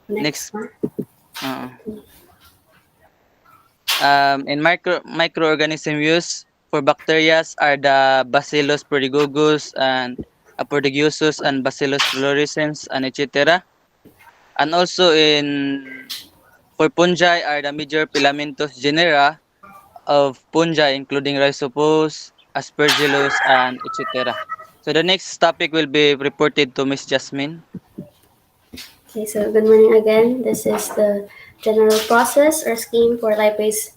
Next. one. Uh, in microorganism use for bacteria are the Bacillus perdigogus and Apodigiosus and Bacillus fluorescens and etc. And also in for fungi are the major filamentous genera of fungi including Rhizopus, Aspergillus and etc. So the next topic will be reported to Miss Jasmine. Okay, so good morning again. This is the general process or scheme for lipase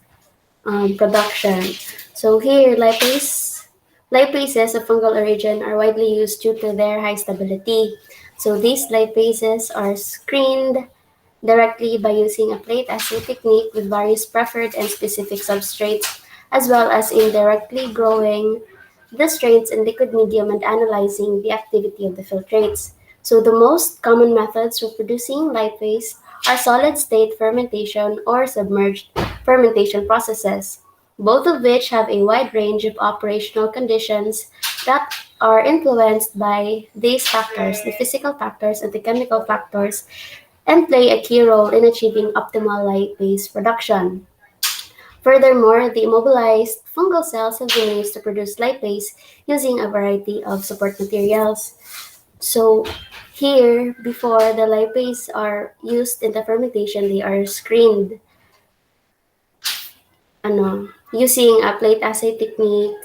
production. So here, lipases of fungal origin are widely used due to their high stability. So these lipases are screened directly by using a plate assay technique with various preferred and specific substrates, as well as indirectly growing the strains in liquid medium and analyzing the activity of the filtrates. So the most common methods for producing lipase are solid state fermentation or submerged fermentation processes, both of which have a wide range of operational conditions that are influenced by these factors, the physical factors and the chemical factors, and play a key role in achieving optimal lipase production. Furthermore, the immobilized fungal cells have been used to produce lipase using a variety of support materials. So here, before the lipase are used in the fermentation, they are screened using a plate assay technique,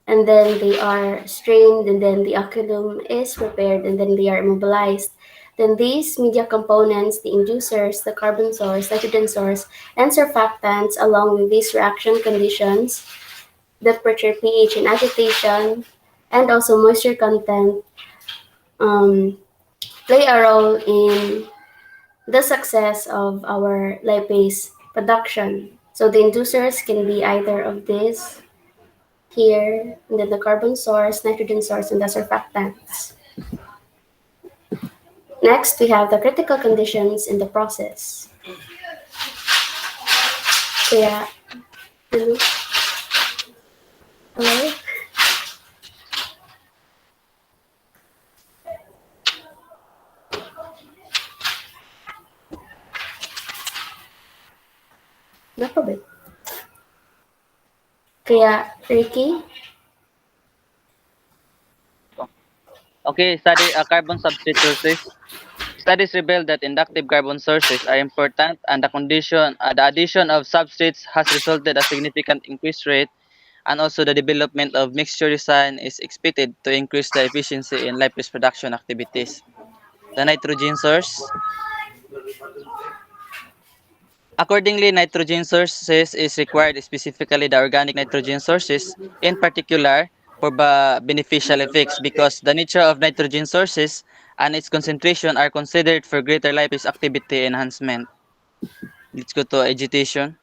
and then they are strained, and then the oculum is prepared, and then they are immobilized. Then these media components, the inducers, the carbon source, nitrogen source, and surfactants, along with these reaction conditions, the temperature, pH, and agitation, and also moisture content, um, play a role in the success of our lipase production. So the inducers can be either of this here, and then the carbon source, nitrogen source, and the surfactants. Next, we have the critical conditions in the process. Kaya, ano, hello? Nako ba? Kaya, Ricky, Okay, study carbon substrate sources. Studies reveal that inductive carbon sources are important, and the addition of substrates has resulted a significant increased rate, and also the development of mixture design is expected to increase the efficiency in lipase production activities. The nitrogen source. Accordingly, nitrogen sources is required, specifically the organic nitrogen sources, in particular for beneficial effects because the nature of nitrogen sources and its concentration are considered for greater lipase activity enhancement. Let's go to agitation.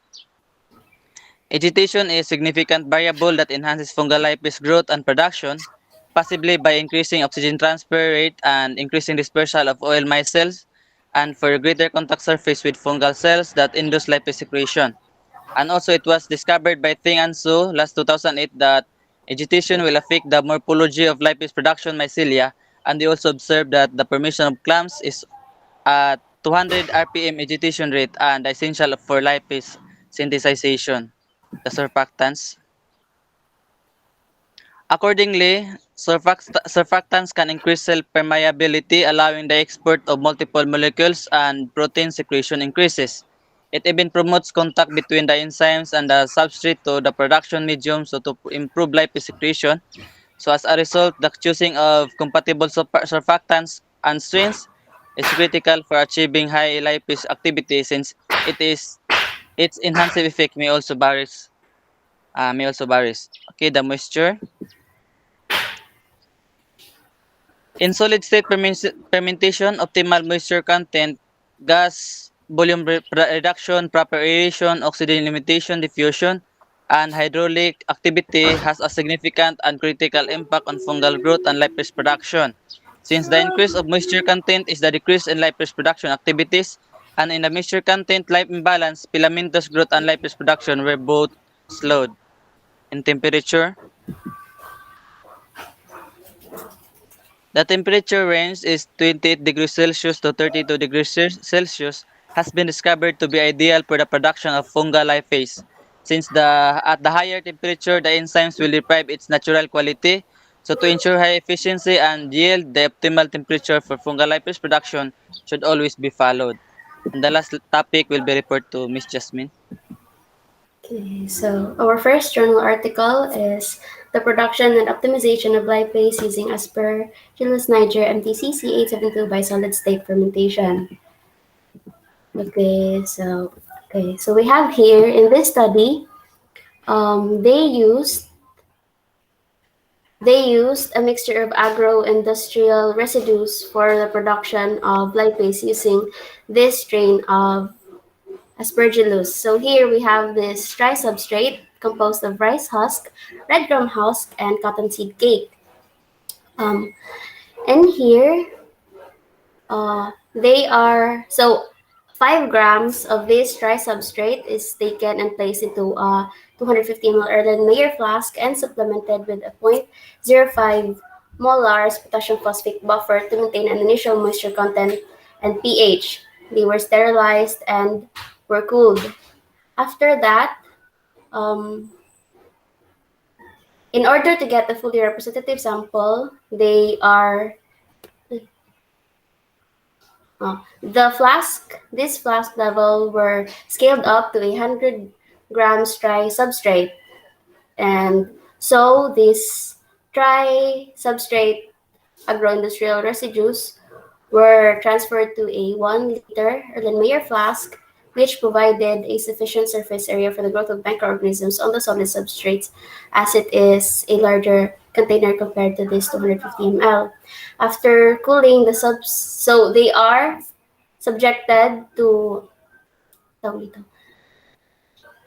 Agitation is a significant variable that enhances fungal lipase growth and production, possibly by increasing oxygen transfer rate and increasing dispersal of oil micelles, and for greater contact surface with fungal cells that induce lipase secretion. And also, it was discovered by Thing and Su last 2008 that agitation will affect the morphology of lipase production mycelia, and they also observed that the formation of clumps is at 200 rpm agitation rate and essential for lipase synthesization. The surfactants. Accordingly, surfactants can increase cell permeability, allowing the export of multiple molecules and protein secretion increases. It even promotes contact between the enzymes and the substrate to the production medium so to improve lipase secretion. So as a result, the choosing of compatible surfactants and strains is critical for achieving high lipase activity since its enhancing effect may also varies. Okay, the moisture. In solid state fermentation, optimal moisture content, gas volume reduction, proper aeration, oxygen limitation, diffusion, and hydraulic activity has a significant and critical impact on fungal growth and lipase production. Since the increase of moisture content is the decrease in lipase production activities, and in the moisture content life imbalance, filamentous growth and lipase production were both slowed. In temperature, The temperature range is 28 degrees Celsius to 32 degrees Celsius has been discovered to be ideal for the production of fungal lipase. Since at the higher temperature, the enzymes will deprive its natural quality. So to ensure high efficiency and yield, the optimal temperature for fungal lipase production should always be followed. And the last topic will be reported to Miss Jasmine. Okay, so our first journal article is the production and optimization of lipase using Aspergillus niger MTCC872 by solid state fermentation. Okay, so we have here in this study, um, they used they used a mixture of agro-industrial residues for the production of lipase using this strain of Aspergillus. So here we have this dry substrate composed of rice husk, red gum husk, and cottonseed cake. Um, and here they are so 5 grams of this dry substrate is taken and placed into a 250 ml Erlenmeyer flask and supplemented with a 0.05 molars potassium phosphate buffer to maintain an initial moisture content and pH. They were sterilized and were cooled. After that, um, in order to get a fully representative sample, this flask level were scaled up to 100 grams dry substrate. And so this dry substrate agro-industrial residues were transferred to a 1 liter Erlenmeyer flask, which provided a sufficient surface area for the growth of microorganisms on the solid substrates, as it is a larger container compared to this 250 ml. After cooling the subs, so they are subjected to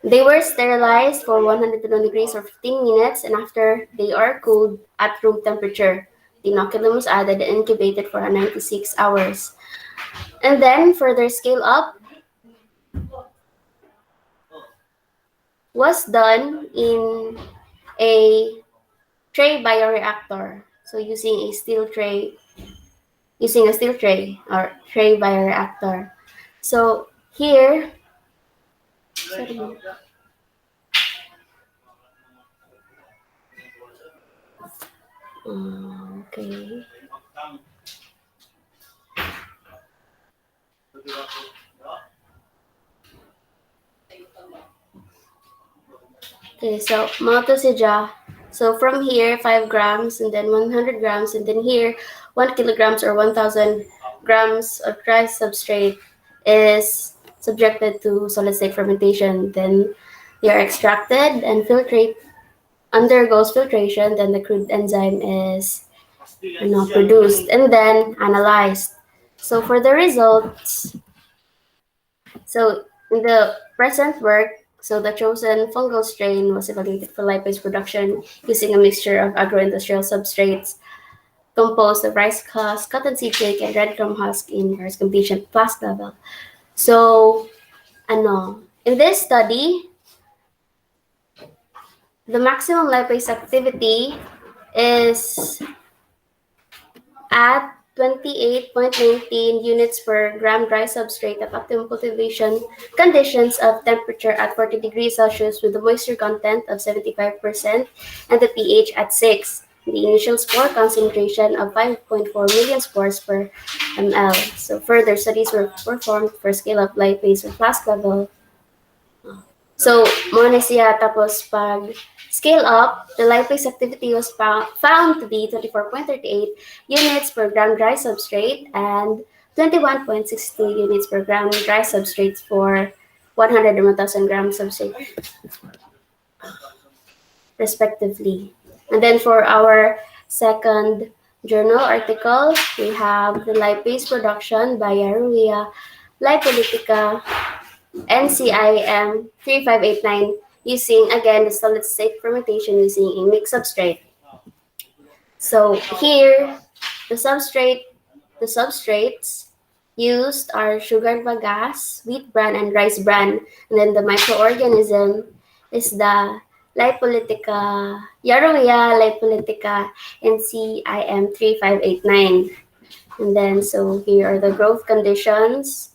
they were sterilized for 101 degrees or 15 minutes, and after they are cooled at room temperature, the inoculum was added and incubated for 96 hours. And then further scale up was done in a tray bioreactor. So using a steel tray or tray bioreactor. So here, sorry, okay. Okay, so Motosija. So from here, 5 grams, and then 100 grams, and then here, 1 kilograms or 1,000 grams of dry substrate is subjected to solid state fermentation. Then they are extracted and undergoes filtration. Then the crude enzyme is produced and then analyzed. So for the results, so in the present work, so the chosen fungal strain was evaluated for lipase production using a mixture of agro-industrial substrates composed of rice husk, cottonseed cake, and red gum husk in rice completion flask level. So, in this study, the maximum lipase activity is at 28.19 units per gram dry substrate at optimum cultivation conditions of temperature at 40 degrees Celsius with a moisture content of 75% and the pH at 6. The initial spore concentration of 5.4 million spores per ml. So further studies were performed for scale-up lipase or flask level. So, muna siya. Tapos, pag scale up, the lipase activity was found to be 24.38 units per gram dry substrate and 21.62 units per gram dry substrate for 100 and 1,000 gram substrate, respectively. And then for our second journal article, we have the lipase production by Aruia Lipolytica NCIM 3589 using again the solid state fermentation using a mixed substrate. So here the substrates used are sugar bagasse, wheat bran, and rice bran. And then the microorganism is the Lipolitica, Yarovia, Lipolitica, and CIM3589. And then, so here are the growth conditions.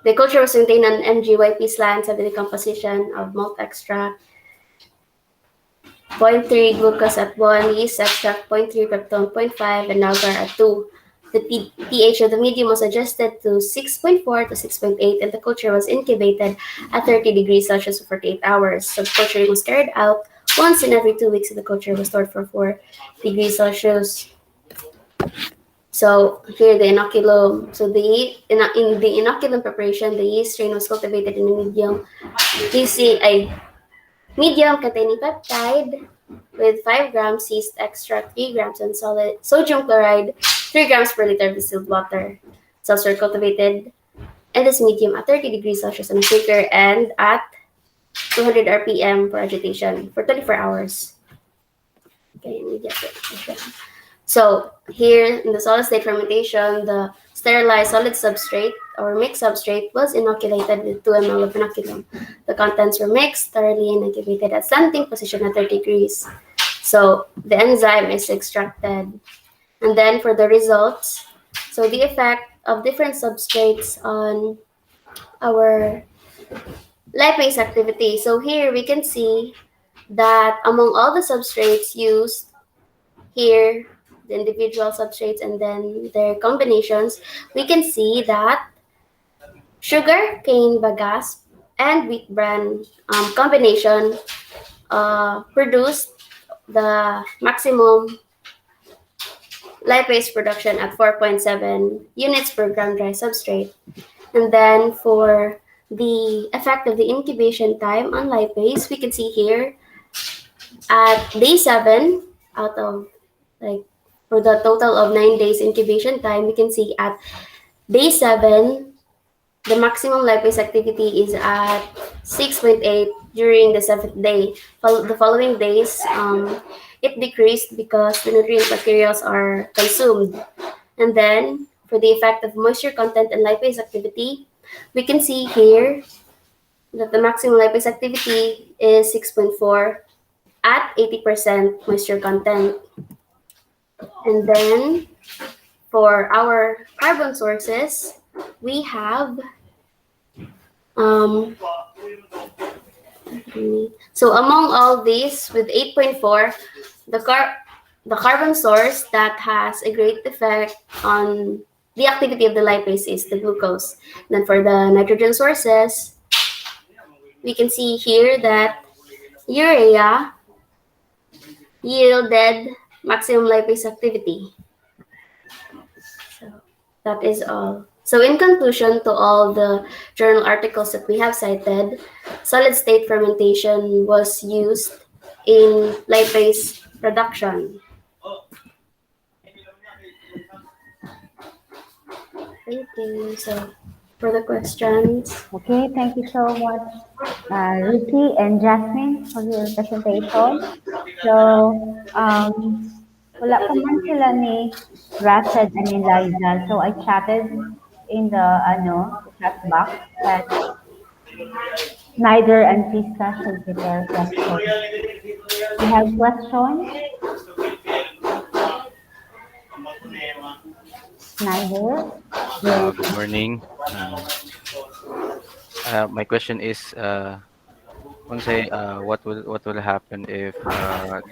The culture was maintained on MGYP slants of the decomposition of malt extract, zero point 0.3 glucose at 1, yeast extract 0.3, peptone 0.5, and agar at 2. The pH of the medium was adjusted to 6.4 to 6.8, and the culture was incubated at 30 degrees Celsius for 48 hours. Subculturing was carried out once in every 2 weeks, and the culture was stored for 4 degrees Celsius. So here the inoculum. So in the inoculum preparation, the yeast strain was cultivated in a medium medium containing peptide with 5 grams yeast extract, 3 grams, and solid sodium chloride, 3 grams per liter of distilled water. Cells were cultivated in this medium at 30 degrees Celsius on a shaker and at 200 RPM for agitation for 24 hours. Okay, immediate fermentation. So here in the solid state fermentation, the sterilized solid substrate or mixed substrate was inoculated with 2 ml of inoculum. The contents were mixed thoroughly and incubated at standing position at 30 degrees. So the enzyme is extracted. And then for the results, so the effect of different substrates on our lipase activity. So here we can see that among all the substrates used here, the individual substrates and then their combinations, we can see that sugar cane bagasse and wheat bran combination produced the maximum lipase production at 4.7 units per gram dry substrate. And then for the effect of the incubation time on lipase, we can see here at day 7 out of like for the total of 9 days incubation time, we can see at day 7, the maximum lipase activity is at 6.8 during the 7th day. The following days, it decreased because the nutrient materials are consumed. And then, for the effect of moisture content and lipase activity, we can see here that the maximum lipase activity is 6.4 at 80% moisture content. And then, for our carbon sources, we have so among all these with 8.4, the carbon source that has a great effect on the activity of the lipase is the glucose. Then for the nitrogen sources, we can see here that urea yielded maximum lipase activity. So that is all. So in conclusion to all the journal articles that we have cited, solid state fermentation was used in lipase production. Thank you. So for the questions. Okay, thank you so much, Ricky and Jasmine, for your presentation. So, wala pa man sila ni Rashad and ni Liza. So, I chatted in the, chat box that Snyder and Krista should prepare questions. You have questions? Snyder? Yes. Good morning. My question is, want to say, what will happen if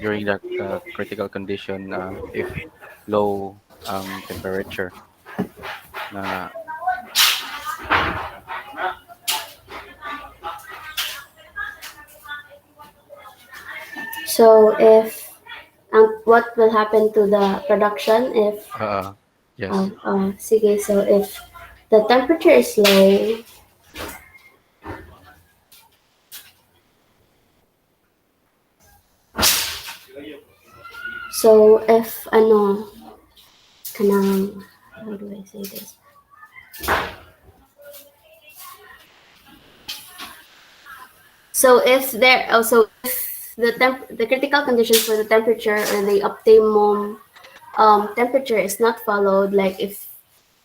during the critical condition, if low temperature, na So if what will happen to the production if yes, sige, so if the temperature is low, so if kanang, how do I say this? So if the critical conditions for the temperature or the optimum temperature is not followed, like if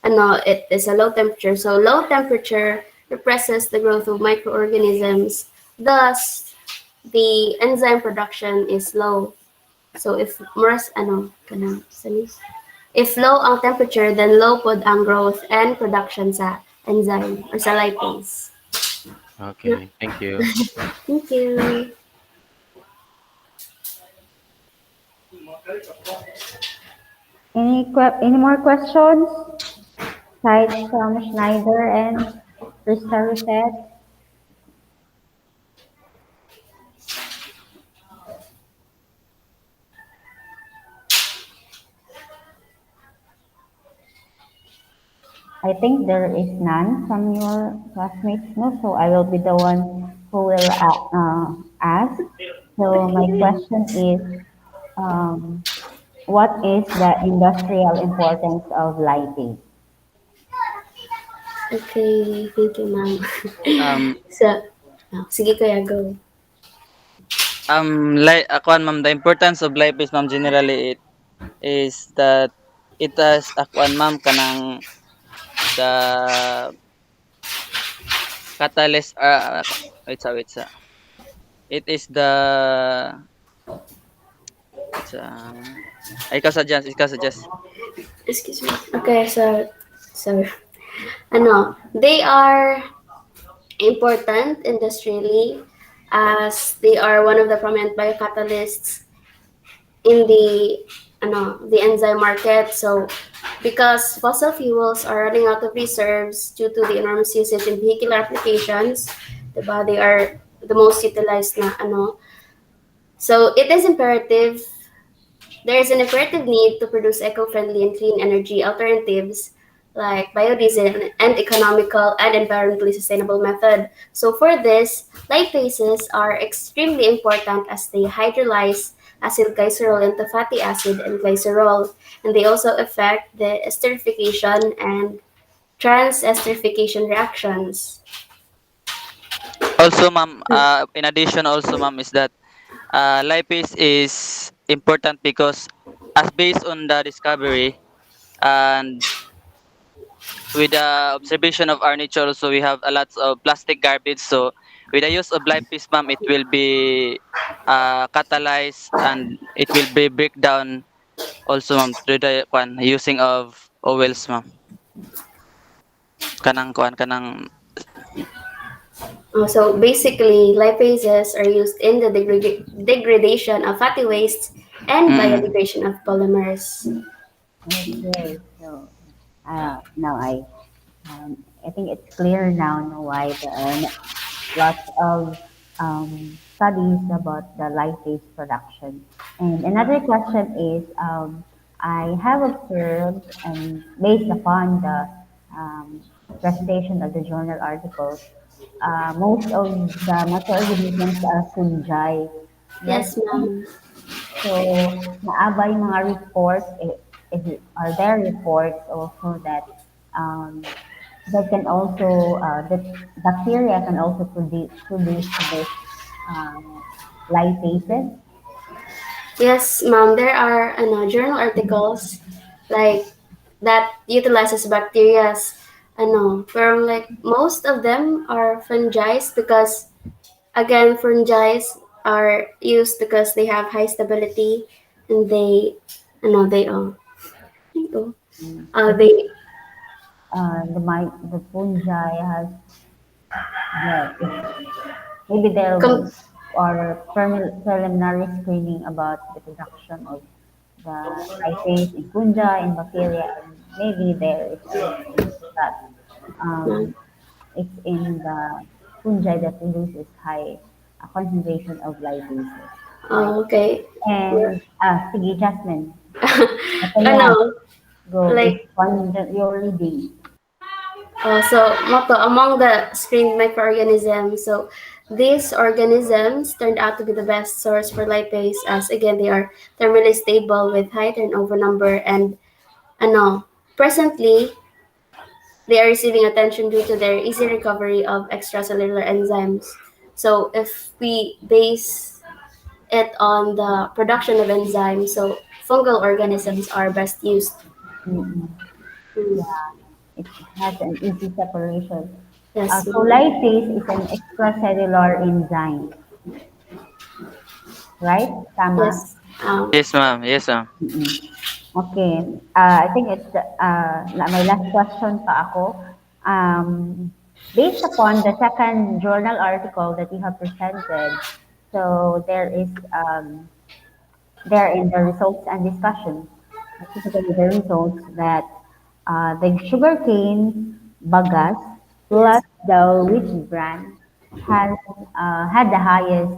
it is a low temperature, so low temperature represses the growth of microorganisms, thus the enzyme production is low. So if moras if low ang temperature, then low pod ang growth and production sa enzyme or sa lipase. Yeah. Okay, thank you. Thank you. Any more questions? Aside from Schneider and Crystal said, I think there is none from your classmates, no? So I will be the one who will ask. So my question is, um, what is the industrial importance of lighting? Okay, thank you, ma'am. Um, So, sige kuya, go. like akuan ma'am, the importance of lipase ma'am generally it is that it has akuan ma'am kanang the catalyst wait sa it is the wait sa ikaw suggest Excuse me. Okay, so they are important industrially as they are one of the prominent biocatalysts in the enzyme market. So because fossil fuels are running out of reserves due to the enormous usage in vehicular applications, diba, they are the most utilized na So it is imperative there is an imperative need to produce eco-friendly and clean energy alternatives like biodiesel and economical and environmentally sustainable method. So for this, lipases are extremely important as they hydrolyze acylglycerol into fatty acid and glycerol, and they also affect the esterification and trans-esterification reactions. also ma'am in addition also ma'am is that lipase is important because as based on the discovery and with the observation of our nature also we have a lot of plastic garbage, so with the use of lipase ma'am it will be catalyzed and it will be break down also ma'am through the using of oils ma'am kanang So basically, lipases are used in the degradation of fatty wastes and mm, biodegradation of polymers. Okay, so now I think it's clear now why there are lots of studies about the lipase production. And another question is, I have observed, and based upon the um, presentation of the journal articles, most of the microorganisms are fungi. Yes. Yes, ma'am. So, naaba yung mga reports, are there reports also that that can also, that bacteria can also produce this um, lipases? Yes, ma'am. There are journal articles like that utilizes bacteria. Pero like most of them are fungi because again fungi are used because they have high stability and Kasi they the fungi has, the, maybe there com- was or preliminary screening about the production of the lipase in fungi and bacteria, and maybe there is a response that um, it's in the fungi that produces high concentration of lipases, right? okay. And sige, Jasmine, ano, Matayan, go like, based on your reading. among the screened microorganisms, so these organisms turned out to be the best source for lipase as again they are thermally stable with high turnover number and presently they are receiving attention due to their easy recovery of extracellular enzymes. So if we base it on the production of enzymes, so fungal organisms are best used. Mm-mm. Mm. Yeah, it has an easy separation. Yes, So ma'am. lipase is an extracellular enzyme. right? Tama? Yes. Yes, ma'am. Yes, ma'am. Mm-mm. Okay. I think it's my last question pa ako. Based upon the second journal article that you have presented, so there in the results and discussions, specifically the results that the sugarcane bagas Yes. plus the wheat bran has had the highest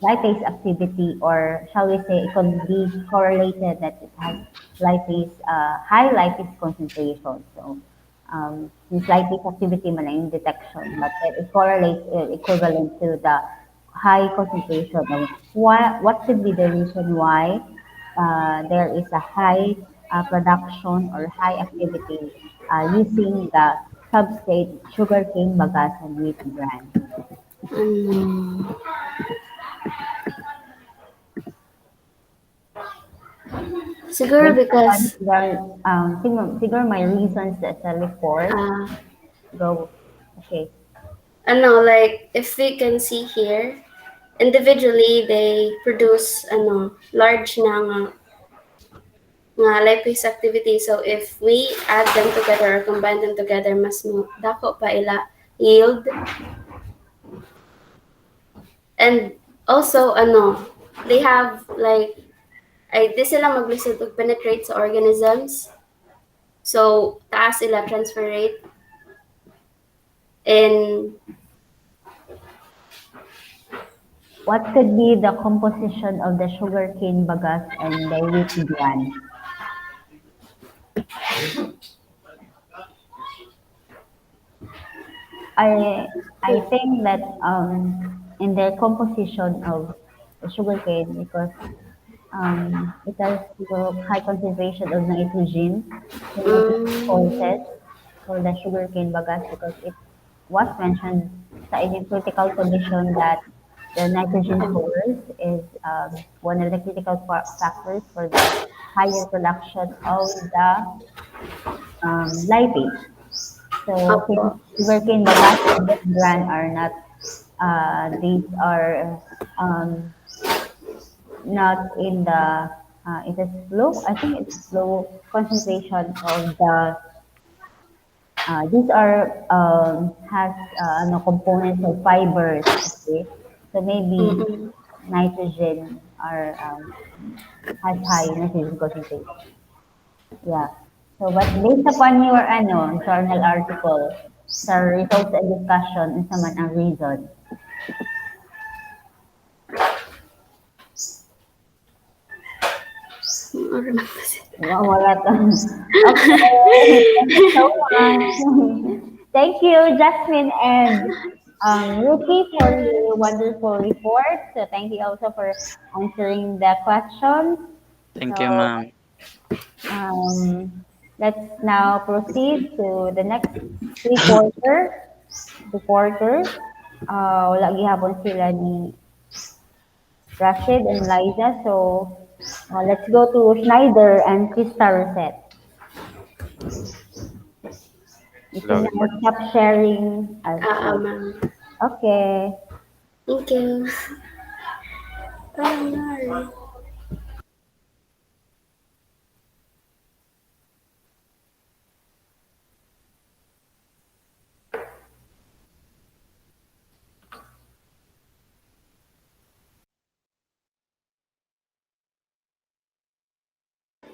lipase activity, or shall we say, it could be correlated that it has high lipase concentration. So, since lipase activity man ang detection, but it correlates equivalent to the high concentration of what could be the reason why there is a high production or high activity using the substrate sugarcane bagasan wheat bran. Um, siguro Based upon because siguro my reasons sa report, uh, go, okay. like if we can see here, individually they produce large na nga lipase activity. So if we add them together or combine them together, mas dako pa ila yield. And also they have like ay di sila maglisod og penetrate sa organisms. So taas sila transfer rate and What could be the composition of the sugarcane bagas and the wheat bran? I think that in their composition of the sugarcane, because it has high concentration of nitrogen, one of the sources mm, for the sugarcane bagas, because it was mentioned sa inyong critical condition that the nitrogen source is one of the critical factors for the higher production of the lipase. So opo. since sugarcane bagas and wheat bran are not, these are not in the, it is low, I think it's low concentration of the, these are, has, components of fibers, okay? So maybe Mm-mm. nitrogen are, has high nitrogen concentration. Yeah. So, but based upon your journal article, sa results and discussion, unsa man ang reason? Or kasi. Wala to. Okay. Thank you so much. Thank you, Jasmine and Ruki, for your wonderful report. So thank you also for answering the questions. Thank you, So ma'am. um, let's now proceed to the next three reporters. Wala gihapon sila ni Rashid and Liza. So let's go to Schneider and Krista Rosette. You Hello, can good now morning. stop sharing as well. Ma'am. Okay. Thank you. Sorry.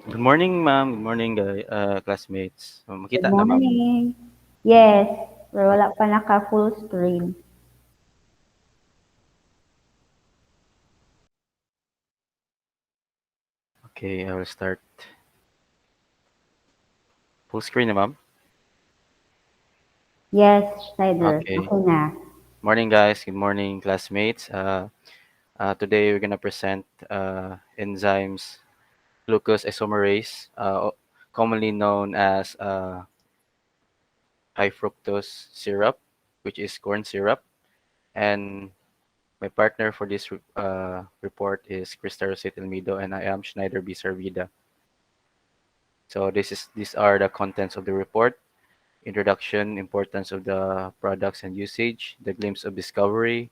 Good morning, ma'am. Good morning, classmates. Good Makita na, ma'am. morning. Yes, pero wala pa naka full screen. Okay, I will start. Full screen na, ma'am. Yes, Schneider. Okay. Okay na. Morning, guys. Good morning, classmates. Today we're gonna present enzymes glucose isomerase, commonly known as high fructose syrup, which is corn syrup. And my partner for this report is Krista Rosette Elmido, and I am Schneider B. Sarvida. So these are the contents of the report: introduction, importance of the products and usage, the glimpse of discovery,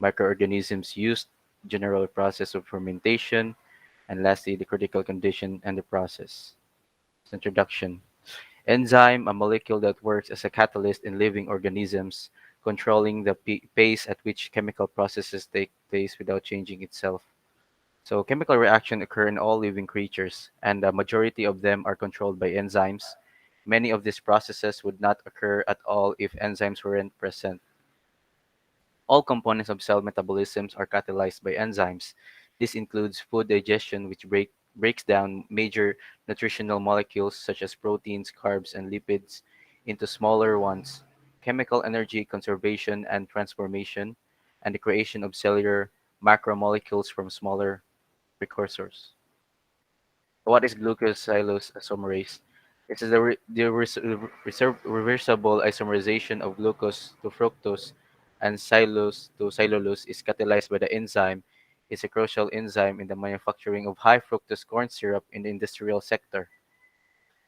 microorganisms used, general process of fermentation, and lastly, the critical condition and the process. Introduction. Enzyme, a molecule that works as a catalyst in living organisms, controlling the pace at which chemical processes take place without changing itself. So chemical reactions occur in all living creatures, and the majority of them are controlled by enzymes. Many of these processes would not occur at all if enzymes weren't present. All components of cell metabolism are catalyzed by enzymes. This includes food digestion, which breaks down major nutritional molecules such as proteins, carbs, and lipids into smaller ones, chemical energy conservation and transformation, and the creation of cellular macromolecules from smaller precursors. What is glucose xylose isomerase? This is the reversible isomerization of glucose to fructose and xylose to cellulose is catalyzed by the enzyme. It's a crucial enzyme in the manufacturing of high fructose corn syrup in the industrial sector.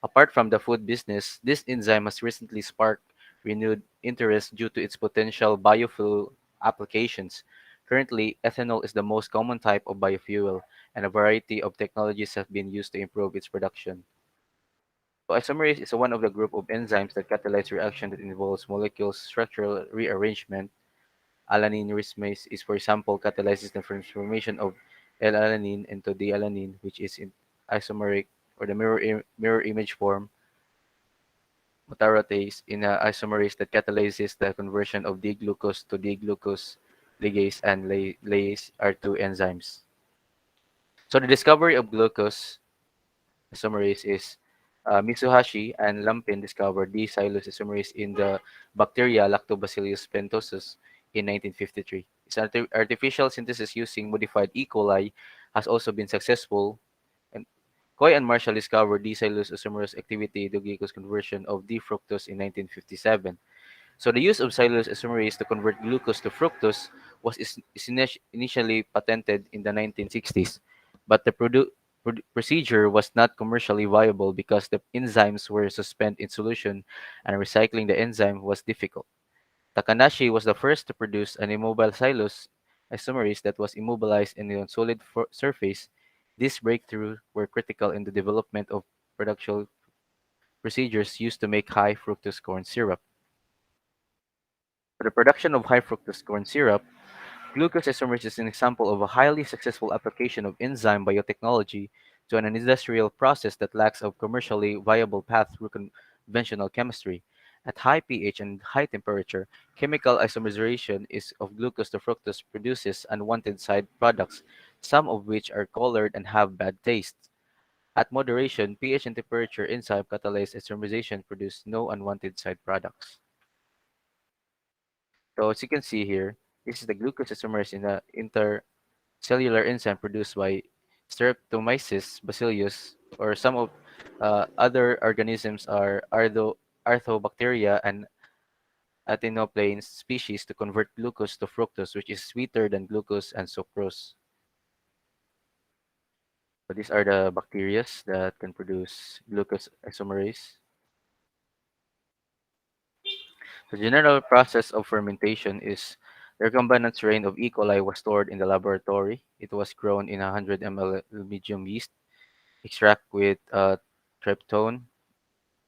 Apart from the food business, this enzyme has recently sparked renewed interest due to its potential biofuel applications. Currently, ethanol is the most common type of biofuel, and a variety of technologies have been used to improve its production. So isomerase is one of the group of enzymes that catalyze reaction that involves molecule structural rearrangement. Alanine racemase is, for example, catalyzes the transformation of L-alanine into D-alanine, which is in isomeric or the mirror image form. Mutaratase in a isomerase that catalyzes the conversion of D-glucose to D-glucose ligase and lase are two enzymes. So the discovery of glucose isomerase is Mitsuhashi and Lampin discovered D-xylose isomerase in the bacteria Lactobacillus pentosus in 1953. Its artificial synthesis using modified E. coli has also been successful. And Coy and Marshall discovered D-xylose isomerase activity to glucose conversion of D-fructose in 1957. So the use of cellulose isomerase to convert glucose to fructose was initially patented in the 1960s, but the procedure was not commercially viable because the enzymes were suspended in solution and recycling the enzyme was difficult. Takanashi was the first to produce an immobile cellulose isomerase that was immobilized in a solid surface. These breakthroughs were critical in the development of production procedures used to make high fructose corn syrup. For the production of high fructose corn syrup, glucose isomerase is an example of a highly successful application of enzyme biotechnology to an industrial process that lacks a commercially viable path through conventional chemistry. At high pH and high temperature, chemical isomerization is of glucose to fructose produces unwanted side products, some of which are colored and have bad taste. At moderation, pH and temperature enzyme catalyzed isomerization produce no unwanted side products. So as you can see here, this is the glucose isomerase in the intercellular enzyme produced by Streptomyces bacillus, or some of other organisms are arthobacteria and Athenoplanes species to convert glucose to fructose, which is sweeter than glucose and sucrose. So these are the bacteria that can produce glucose isomerase. The general process of fermentation is the recombinant strain of E. coli was stored in the laboratory. It was grown in 100 ml medium yeast, extract with tryptone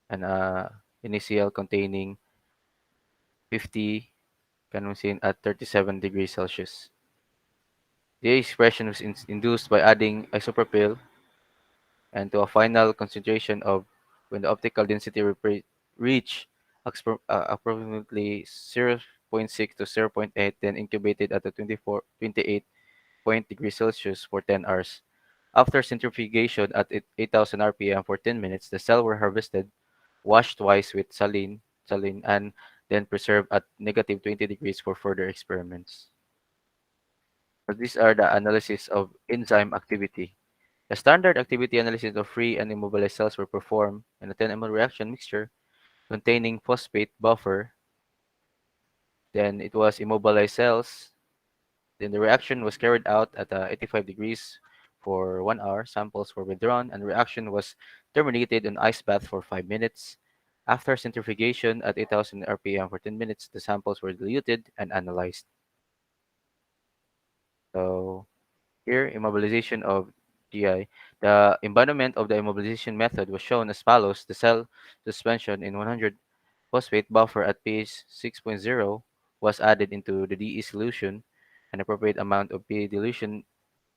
and initial containing 50 canosine at 37 degrees Celsius. The expression was induced by adding isopropyl and to a final concentration of when the optical density reach approximately zero point 0.6 to zero point 0.8, then incubated at a 28 point degrees Celsius for 10 hours. After centrifugation at 8,000 rpm for 10 minutes, the cells were harvested, washed twice with saline, and then preserved at negative 20 degrees for further experiments. So these are the analysis of enzyme activity. The standard activity analysis of free and immobilized cells were performed in a 10 ml reaction mixture containing phosphate buffer. Then it was immobilized cells. Then the reaction was carried out at 85 degrees for 1 hour. Samples were withdrawn and reaction was terminated in ice bath for 5 minutes. After centrifugation at 8,000 rpm for 10 minutes, the samples were diluted and analyzed. So Here, immobilization of GI. The embodiment of the immobilization method was shown as follows. The cell suspension in 100 phosphate buffer at pH 6.0 was added into the DE solution. An appropriate amount of PA dilution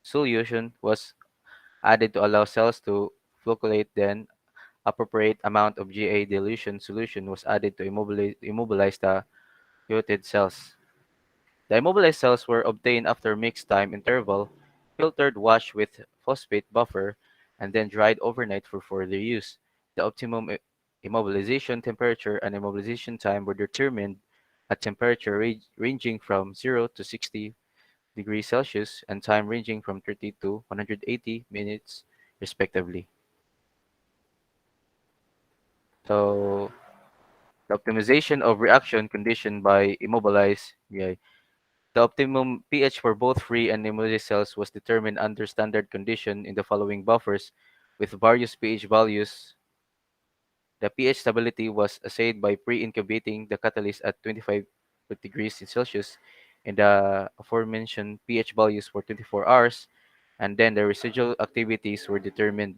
solution was added to allow cells to flocculate. Then, appropriate amount of GA dilution solution was added to immobilize the coated cells. The immobilized cells were obtained after mixed time interval, filtered, washed with phosphate buffer, and then dried overnight for further use. The optimum immobilization temperature and immobilization time were determined at temperature ranging from 0 to 60 degrees Celsius and time ranging from 30 to 180 minutes, respectively. So, the optimization of reaction condition by immobilized GI. The optimum pH for both free and immobilized cells was determined under standard condition in the following buffers with various pH values. The pH stability was assayed by pre-incubating the catalyst at 25 degrees Celsius in the aforementioned pH values for 24 hours, and then the residual activities were determined.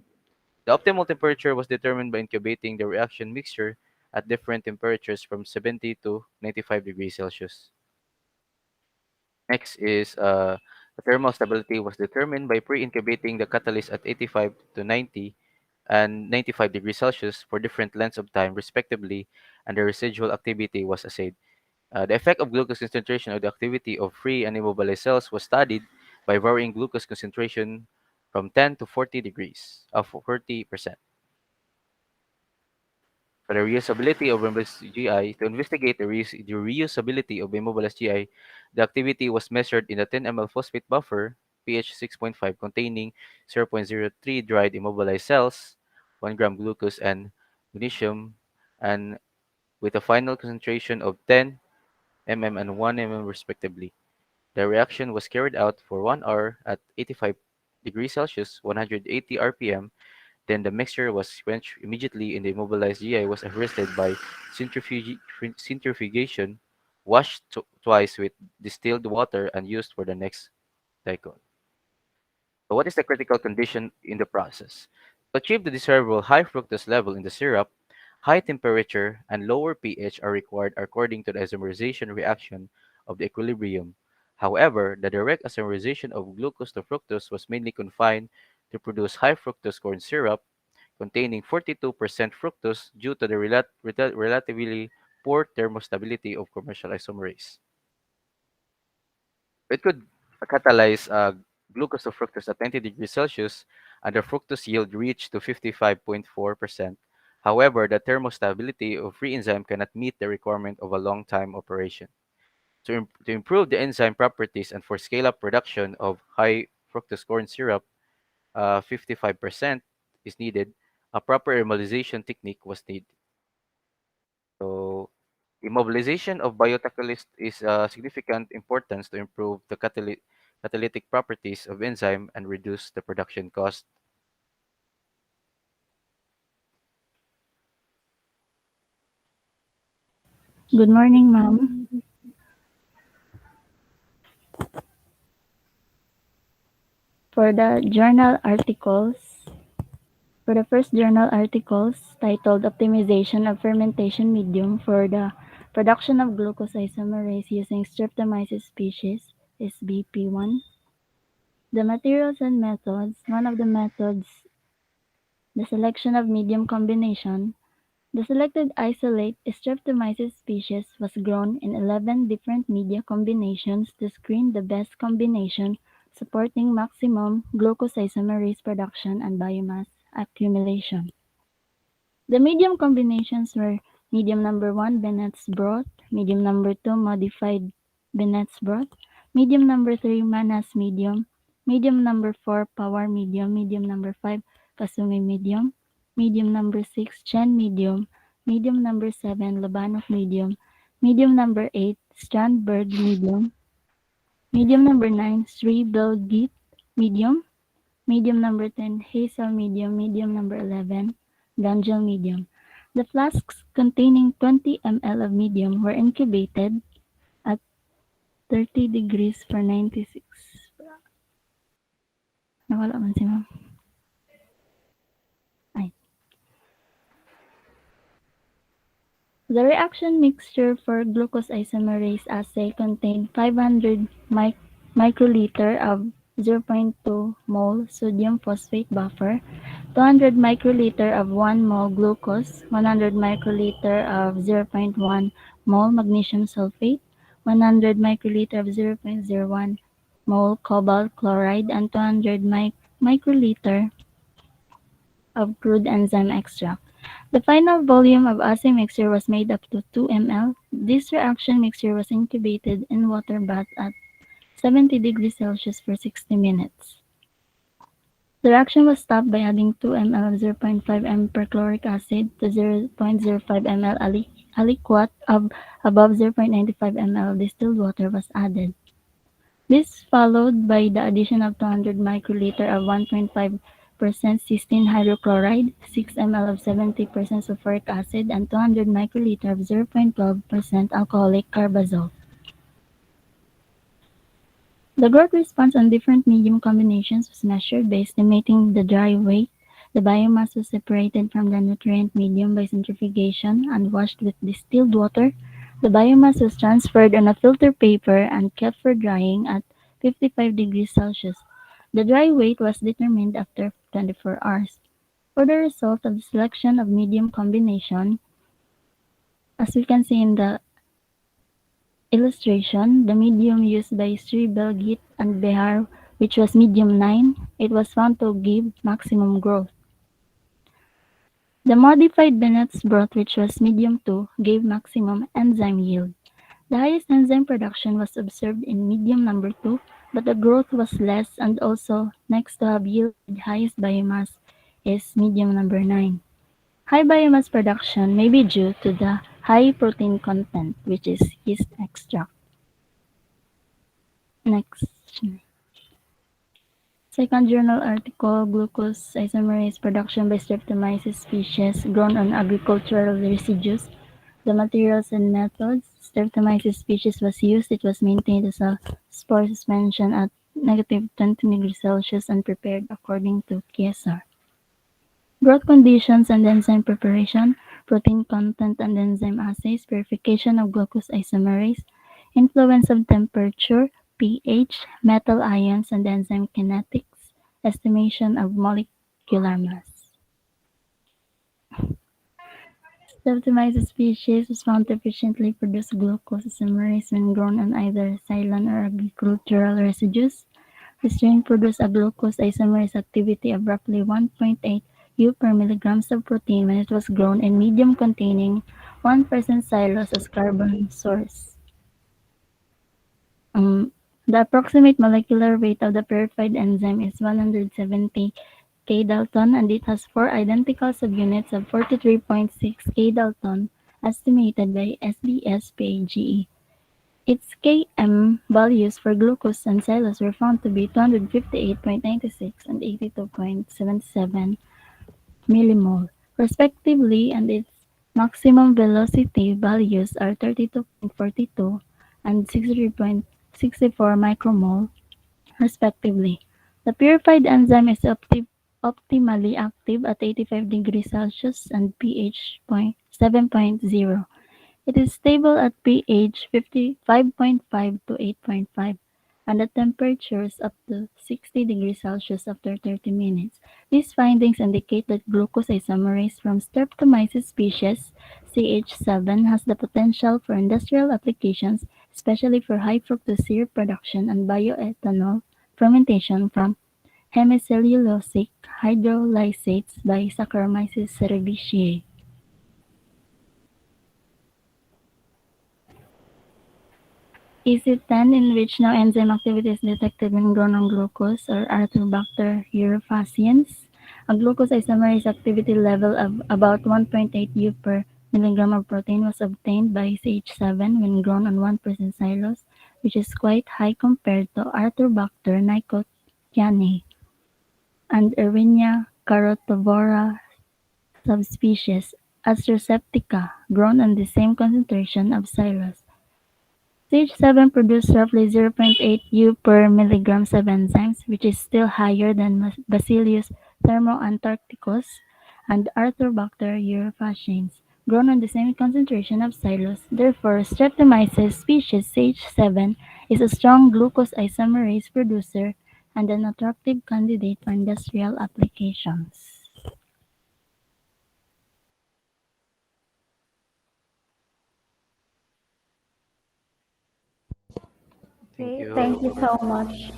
The optimal temperature was determined by incubating the reaction mixture at different temperatures from 70 to 95 degrees Celsius. Next is the thermal stability was determined by pre-incubating the catalyst at 85 to 90 and 95 degrees Celsius for different lengths of time, respectively, and the residual activity was assayed. The effect of glucose concentration on the activity of free and immobilized cells was studied by varying glucose concentration from 10 to 40 degrees of 40%. For the reusability of immobilized GI, to investigate the reusability of immobilized GI, the activity was measured in a 10 ml phosphate buffer, pH 6.5, containing 0.03 dried immobilized cells, 1 gram glucose and magnesium, and with a final concentration of 10 mm and 1 mm respectively. The reaction was carried out for 1 hour at 85 degrees Celsius, 180 rpm. Then the mixture was quenched immediately and the immobilized GI was arrested by centrifugation, washed twice with distilled water, and used for the next cycle. So what is the critical condition in the process? To achieve the desirable high fructose level in the syrup, high temperature and lower pH are required according to the isomerization reaction of the equilibrium. However, the direct isomerization of glucose to fructose was mainly confined to produce high fructose corn syrup containing 42% fructose due to the relatively poor thermostability of commercial isomerase. It could catalyze glucose to fructose at 90 degrees Celsius, and the fructose yield reached to 55.4%. However, the thermostability of free enzyme cannot meet the requirement of a long time operation. To improve the enzyme properties and for scale-up production of high fructose corn syrup, 55% is needed. A proper emulsion technique was needed. So, immobilization of biocatalyst is significant importance to improve the catalytic properties of enzyme and reduce the production cost. Good morning, ma'am. For the journal articles, for the first journal articles titled Optimization of Fermentation Medium for the Production of Glucose Isomerase Using Streptomyces species is BP1. The materials and methods. One of the methods, the selection of medium combination. The selected isolate Streptomyces species was grown in 11 different media combinations to screen the best combination supporting maximum glucose isomerase production and biomass accumulation. The medium combinations were medium number 1 Bennett's broth, medium number 2 modified Bennett's broth, medium number 3 Manas medium, medium number 4 Power medium, medium number 5 Kasumi medium, medium number 6 Chen medium, medium number 7 Lobanov medium, medium number 8 Strandberg medium, medium number 9 Sri Belgit medium, medium number 10 Hazel medium, medium number 11 Gangel medium. The flasks containing 20 ml of medium were incubated at 30 degrees for 96 Nawala man si ma'am. Ay. The reaction mixture for glucose isomerase assay contained 500 microliter of 0.2 mole sodium phosphate buffer, 200 microliter of 1 mole glucose, 100 microliter of 0.1 mole magnesium sulfate, 100 microliter of 0.01 mole cobalt chloride, and 200 microliter of crude enzyme extract. The final volume of assay mixture was made up to 2 ml. This reaction mixture was incubated in water bath at 70 degrees Celsius for 60 minutes. The reaction was stopped by adding 2 ml of 0.5 m perchloric acid to 0.05 ml aliquot of above 0.95 ml distilled water was added. This followed by the addition of 200 microliter of 1.5% cysteine hydrochloride, 6 ml of 70% sulfuric acid, and 200 microliter of 0.12% alcoholic carbazole. The growth response on different medium combinations was measured by estimating the dry weight. The biomass was separated from the nutrient medium by centrifugation and washed with distilled water. The biomass was transferred on a filter paper and kept for drying at 55 degrees Celsius. The dry weight was determined after 24 hours. For the result of the selection of medium combination, as we can see in the illustration, the medium used by Sri Belgit and Behar, which was medium 9, it was found to give maximum growth. The modified Bennett's broth, which was medium 2, gave maximum enzyme yield. The highest enzyme production was observed in medium number 2, but the growth was less, and also next to have yielded highest biomass is medium number 9. High biomass production may be due to the high protein content, which is yeast extract. Next. Second journal article, glucose isomerase production by Streptomyces species grown on agricultural residues. The materials and methods. Streptomyces species was used. It was maintained as a spore suspension at negative 20 degrees Celsius and prepared according to KSR. Growth conditions and enzyme preparation, protein content and enzyme assays, purification of glucose isomerase, influence of temperature, pH, metal ions and enzyme kinetics, estimation of molecular mass. Streptomyces species was found to efficiently produce glucose isomerase when grown on either xylem or agricultural residues. The strain produced a glucose isomerase activity of roughly 1.8 U per milligrams of protein when it was grown in medium containing 1% xylose as carbon source. The approximate molecular weight of the purified enzyme is 170 K-Dalton, and it has 4 identical subunits of 43.6 K-Dalton estimated by SBS-PAGE. Its Km values for glucose and xylose were found to be 258.96 and 82.77 millimole, respectively, and its maximum velocity values are 32.42 and 63.64 micromole, respectively. The purified enzyme is optimally active at 85 degrees Celsius and pH 7.0. It is stable at pH 5.5 to 8.5 and at temperatures up to 60 degrees Celsius after 30 minutes. These findings indicate that glucose isomerase from Streptomyces species CH7 has the potential for industrial applications, especially for high fructose syrup production and bioethanol fermentation from hemicellulosic hydrolysates by Saccharomyces cerevisiae. EC10, in which no enzyme activity is detected when grown on glucose, or Arthobacter europhaciens. A glucose isomerase activity level of about 1.8 U per milligram of protein was obtained by CH7 when grown on 1% xylose, which is quite high compared to Arthobacter nicotianae and Erwinia carotivora subspecies Astroceptica, grown on the same concentration of xylose. Stage 7 produces roughly 0.8 U per milligrams of enzymes, which is still higher than Bacillus thermoantarcticus and Arthropacter europhaciens, grown on the same concentration of xylose. Therefore, Streptomyces species stage 7 is a strong glucose isomerase producer and an attractive candidate for industrial applications. Thank Okay, you. thank you so much,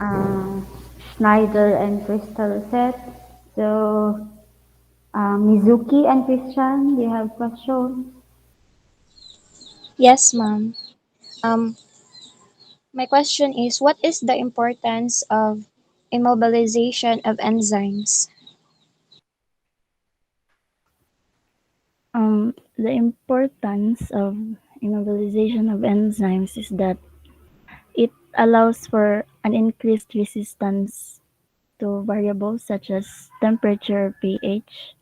uh, Schneider and Crystal set. So, Mizuki and Christian, do you have questions? Yes, ma'am. Um, my question is, what is the importance of immobilization of enzymes? The importance of immobilization of enzymes is that it allows for an increased resistance to variables such as temperature or pH.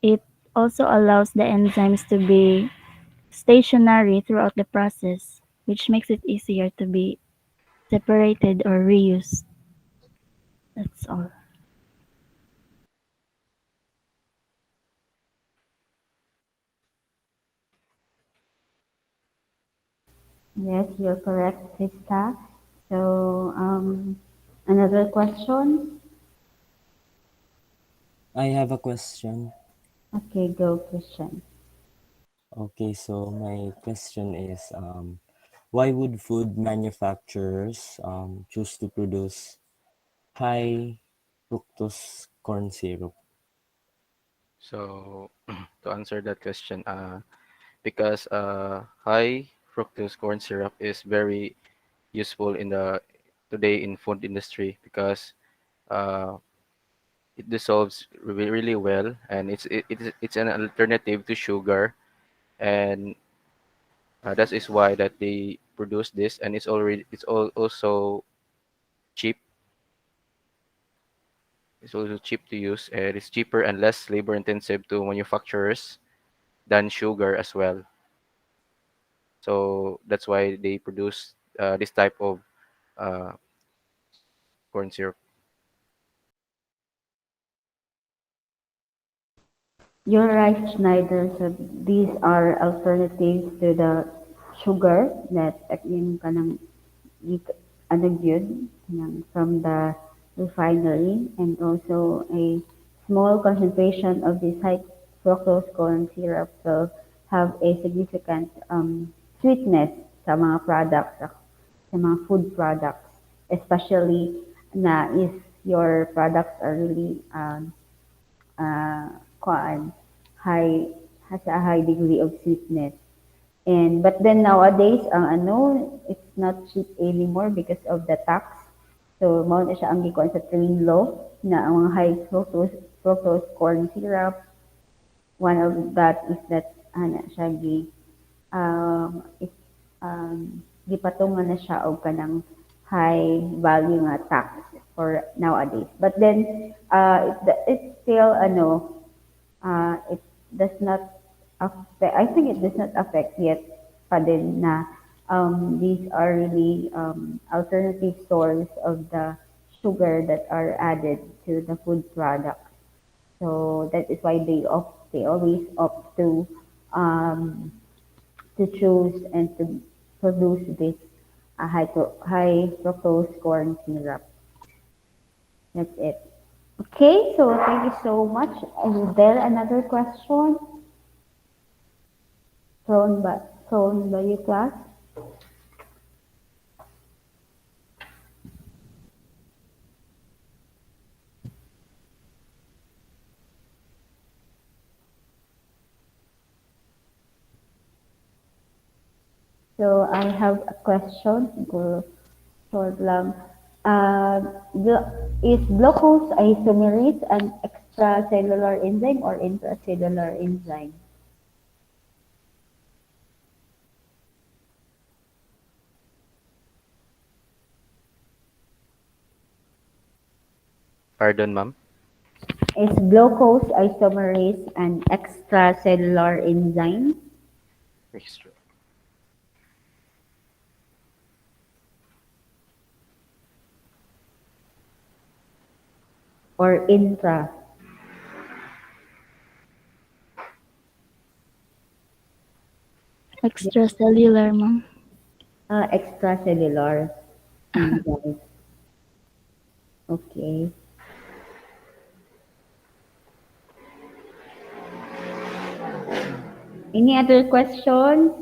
It also allows the enzymes to be stationary throughout the process, which makes it easier to be separated or reused. That's all. Yes, you're correct, Krista. So, another question? I have a question. Okay, go, Christian. Okay, so my question is, why would food manufacturers choose to produce high fructose corn syrup? So to answer that question, because high fructose corn syrup is very useful in the today in food industry because uh, it dissolves really well, and it's an alternative to sugar, and that is why that they produce this, and also cheap. It's also cheap to use, and it's cheaper and less labor intensive to manufacturers than sugar as well. So that's why they produce this type of uh, corn syrup. You're right, Schneider. So these are alternatives to the sugar that yung kanang ano yun, from the refinery, and also a small concentration of this high fructose corn syrup will have a significant sweetness sa mga products, sa mga food products, especially na if your products are really kuan, high, has a high degree of sweetness. And but then nowadays ang ano, it's not cheap anymore because of the tax. So mao na siya ang gikuan sa train law na ang mga high fructose corn syrup, one of that is that ana siya is gipatungan na siya og kanang high value nga tax for nowadays. But then it's still ano, it does not affect, I think it does not affect yet pa din na these are really alternative source of the sugar that are added to the food product. So that is why they always opt um, to choose and to produce this high fructose corn syrup. That's it. Okay, so thank you so much. Is there another question thrown by you, class? So I have a question. Siguro short lang. Is glucose isomerase an extracellular enzyme or intracellular enzyme? Pardon, ma'am. Is glucose isomerase an extracellular enzyme? Extra. or intra? Extracellular, ma'am. Extracellular. Right. Okay. Any other questions?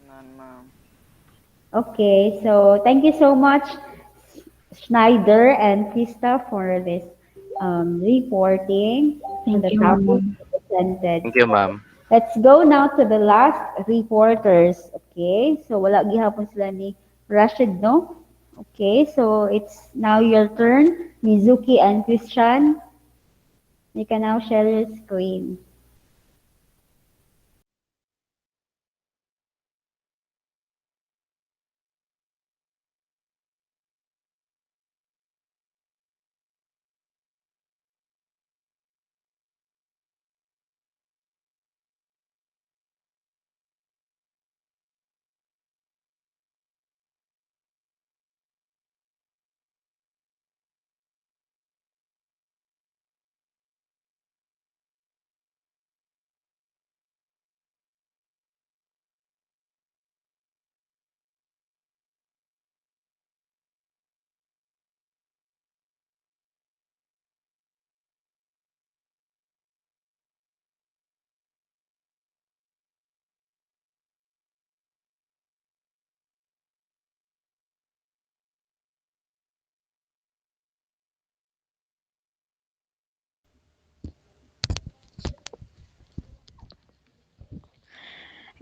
None, ma'am. Okay, so thank you so much, Schneider and Krista, for this reporting on Thank the you, topic ma'am. presented. Thank you, So ma'am. let's go now to the last reporters. Okay, so wala gihapon sila ni Rashid, no? Okay, so it's now your turn, Mizuki and Christian. You can now share your screen.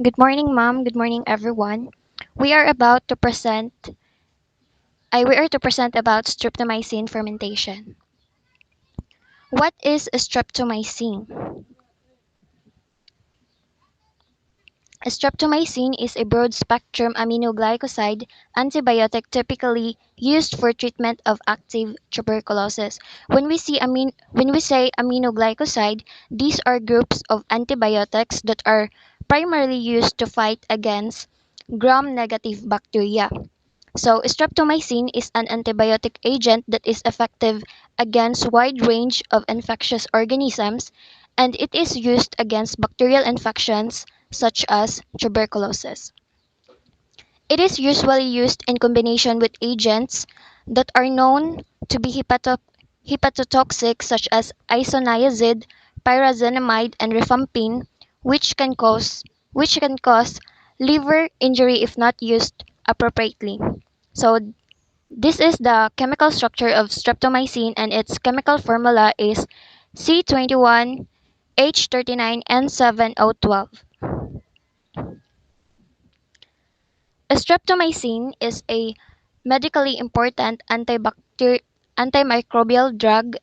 Good morning, ma'am. Good morning, everyone. We are about to present we are to present about streptomycin fermentation. What is streptomycin? Streptomycin is a broad-spectrum aminoglycoside antibiotic typically used for treatment of active tuberculosis. When we say aminoglycoside, these are groups of antibiotics that are primarily used to fight against gram-negative bacteria. So, streptomycin is an antibiotic agent that is effective against wide range of infectious organisms, and it is used against bacterial infections such as tuberculosis. It is usually used in combination with agents that are known to be hepatotoxic such as isoniazid, pyrazinamide, and rifampin, which can cause which can cause liver injury if not used appropriately. So this is the chemical structure of streptomycin, and its chemical formula is C21H39N7O12. Streptomycin is a medically important antimicrobial drug.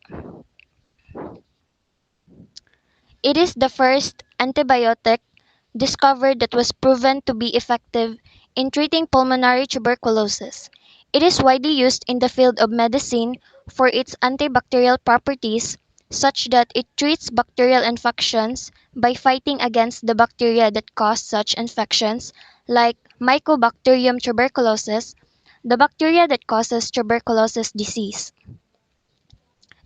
It is the first antibiotic discovered that was proven to be effective in treating pulmonary tuberculosis. It is widely used in the field of medicine for its antibacterial properties, such that it treats bacterial infections by fighting against the bacteria that cause such infections, like Mycobacterium tuberculosis, the bacteria that causes tuberculosis disease.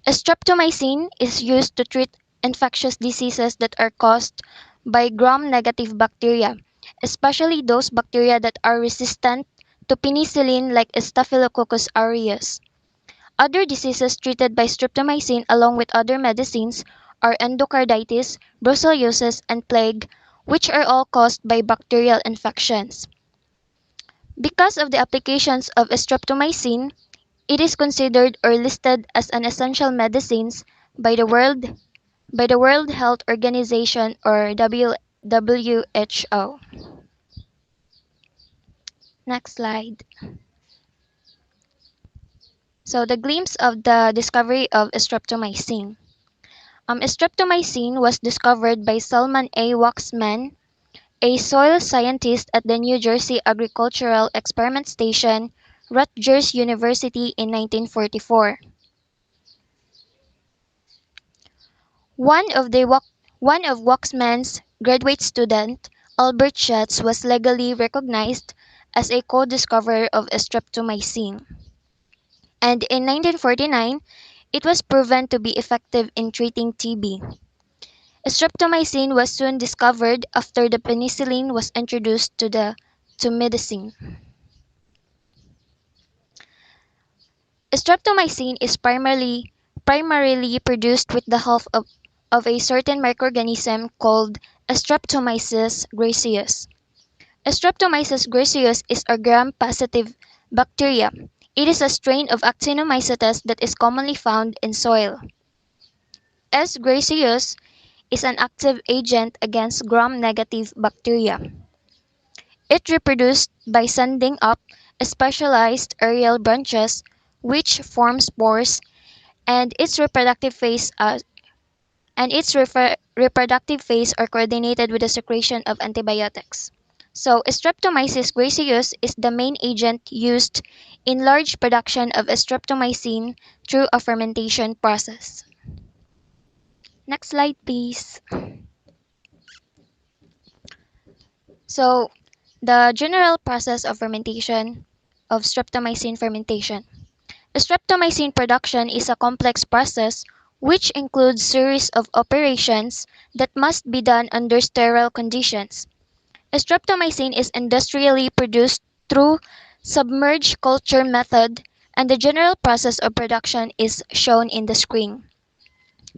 Streptomycin is used to treat infectious diseases that are caused by gram-negative bacteria, especially those bacteria that are resistant to penicillin like Staphylococcus aureus. Other diseases treated by streptomycin along with other medicines are endocarditis, brucellosis, and plague, which are all caused by bacterial infections. Because of the applications of streptomycin, it is considered or listed as an essential medicines by the World Health Organization or WHO. Next slide. So the glimpse of the discovery of streptomycin. Streptomycin was discovered by Salman A. Waxman, a soil scientist at the New Jersey Agricultural Experiment Station, Rutgers University in 1944. One of the one of Waxman's graduate student, Albert Schutz, was legally recognized as a co-discoverer of streptomycin. And in 1949, it was proven to be effective in treating TB. Streptomycin was soon discovered after the penicillin was introduced to medicine. Streptomycin is primarily produced with the help of a certain microorganism called Streptomyces gracius. Streptomyces gracius is a gram-positive bacteria. It is a strain of actinomycetes that is commonly found in soil. S. gracius is an active agent against gram-negative bacteria. It reproduces by sending up specialized aerial branches which form spores, and its reproductive phase are coordinated with the secretion of antibiotics. So, Streptomyces gracius is the main agent used in large production of streptomycin through a fermentation process. Next slide, please. So, the general process of fermentation of streptomycin fermentation. Streptomycin production is a complex process which includes series of operations that must be done under sterile conditions. Streptomycin is industrially produced through submerged culture method, and the general process of production is shown in the screen.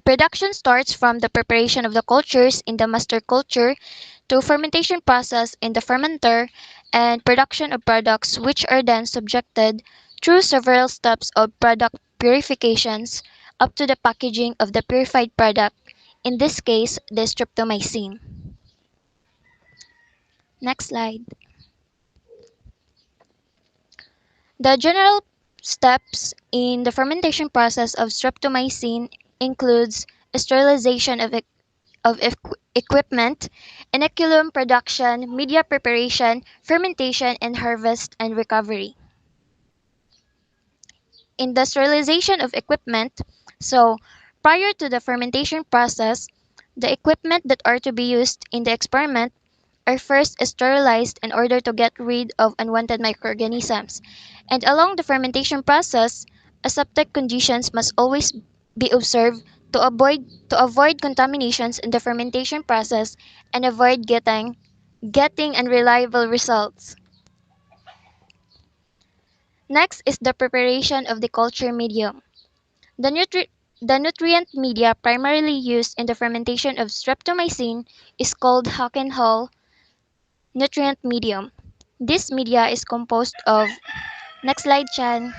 Production starts from the preparation of the cultures in the master culture to fermentation process in the fermenter and production of products which are then subjected through several steps of product purifications up to the packaging of the purified product, in this case the streptomycin. Next slide. The general steps in the fermentation process of streptomycin includes sterilization of equipment, inoculum production, media preparation, fermentation, and harvest and recovery. Industrialization of equipment. So, prior to the fermentation process, the equipment that are to be used in the experiment are first sterilized in order to get rid of unwanted microorganisms. And along the fermentation process, aseptic conditions must always be observed to avoid contaminations in the fermentation process and avoid getting unreliable results. Next is the preparation of the culture medium. The, the nutrient media primarily used in the fermentation of streptomycin is called Haken-Hall nutrient medium. This media is composed of next slide, Chan.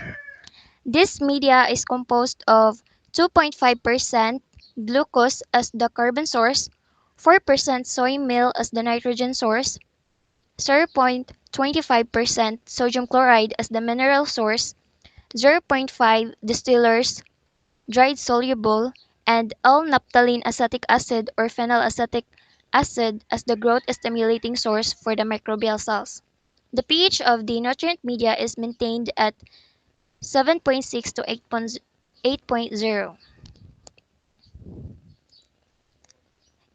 This media is composed of 2.5% glucose as the carbon source, 4% soy meal as the nitrogen source, 0.25% sodium chloride as the mineral source, zero point 0.5 distillers dried soluble, and L-naphthalene acetic acid or phenylacetic acid as the growth stimulating source for the microbial cells. The pH of the nutrient media is maintained at 7.6 to 8.0.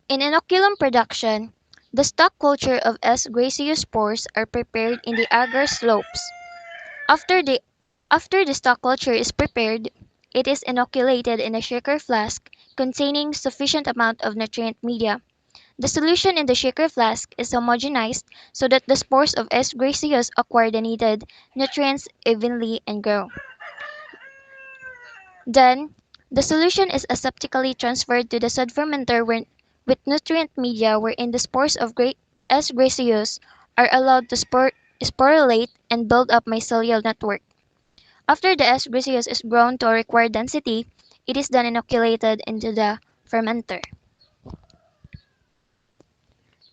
In inoculum production, the stock culture of S. gracius spores are prepared in the agar slopes. After the After the stock culture is prepared, it is inoculated in a shaker flask containing sufficient amount of nutrient media. The solution in the shaker flask is homogenized so that the spores of S. gracius acquire the needed nutrients evenly and grow. Then, the solution is aseptically transferred to the subfermenter with nutrient media wherein the spores of S. gracius are allowed to sporulate and build up mycelial network. After the S. gracius is grown to a required density, it is then inoculated into the fermenter.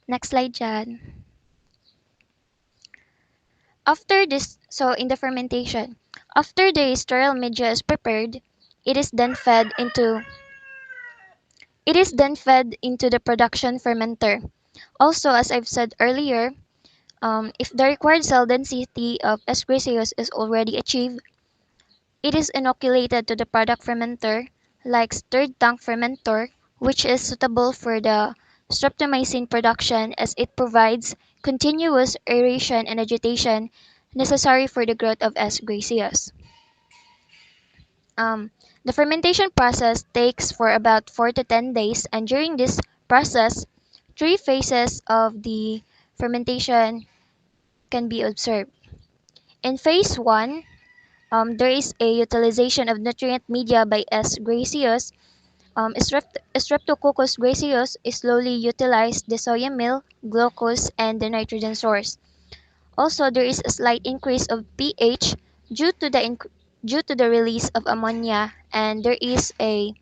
Next slide, Jan. In the fermentation, after the sterile media is prepared, it is then fed into the production fermenter. Also, as I've said earlier, if the required cell density of S. gracius is already achieved, it is inoculated to the product fermenter like stirred tank fermenter, which is suitable for the streptomycin production as it provides continuous aeration and agitation necessary for the growth of S. gracius. Um, the fermentation process takes for about 4 to 10 days, and during this process, three phases of the fermentation can be observed. In phase 1, there is a utilization of nutrient media by S. gracius. Streptococcus gracius is slowly utilized the soya meal, glucose, and the nitrogen source. Also, there is a slight increase of pH due to due to the release of ammonia, and there is a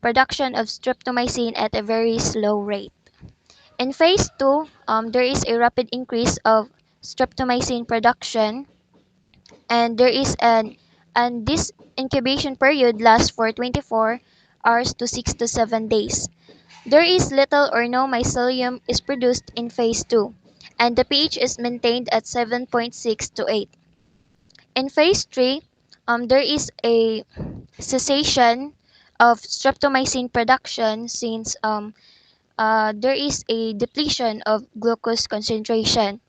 production of streptomycin at a very slow rate. In phase 2, there is a rapid increase of streptomycin production, and there is an and this incubation period lasts for 24 hours to 6 to 7 days. There is little or no mycelium is produced in phase 2, and the pH is maintained at 7.6 to 8. In phase 3, there is a cessation of streptomycin production since there is a depletion of glucose concentration,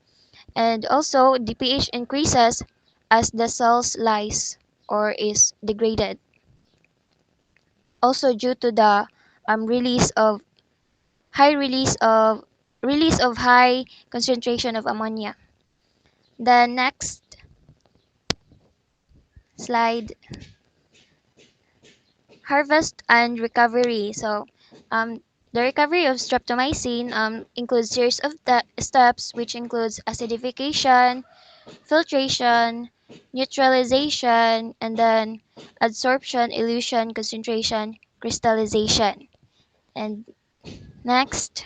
and also the pH increases as the cells lyse or is degraded, also due to the release of high release of high concentration of ammonia. The next slide, harvest and recovery. The recovery of streptomycin includes series of steps, which includes acidification, filtration, neutralization, and then adsorption, elution, concentration, crystallization. And next,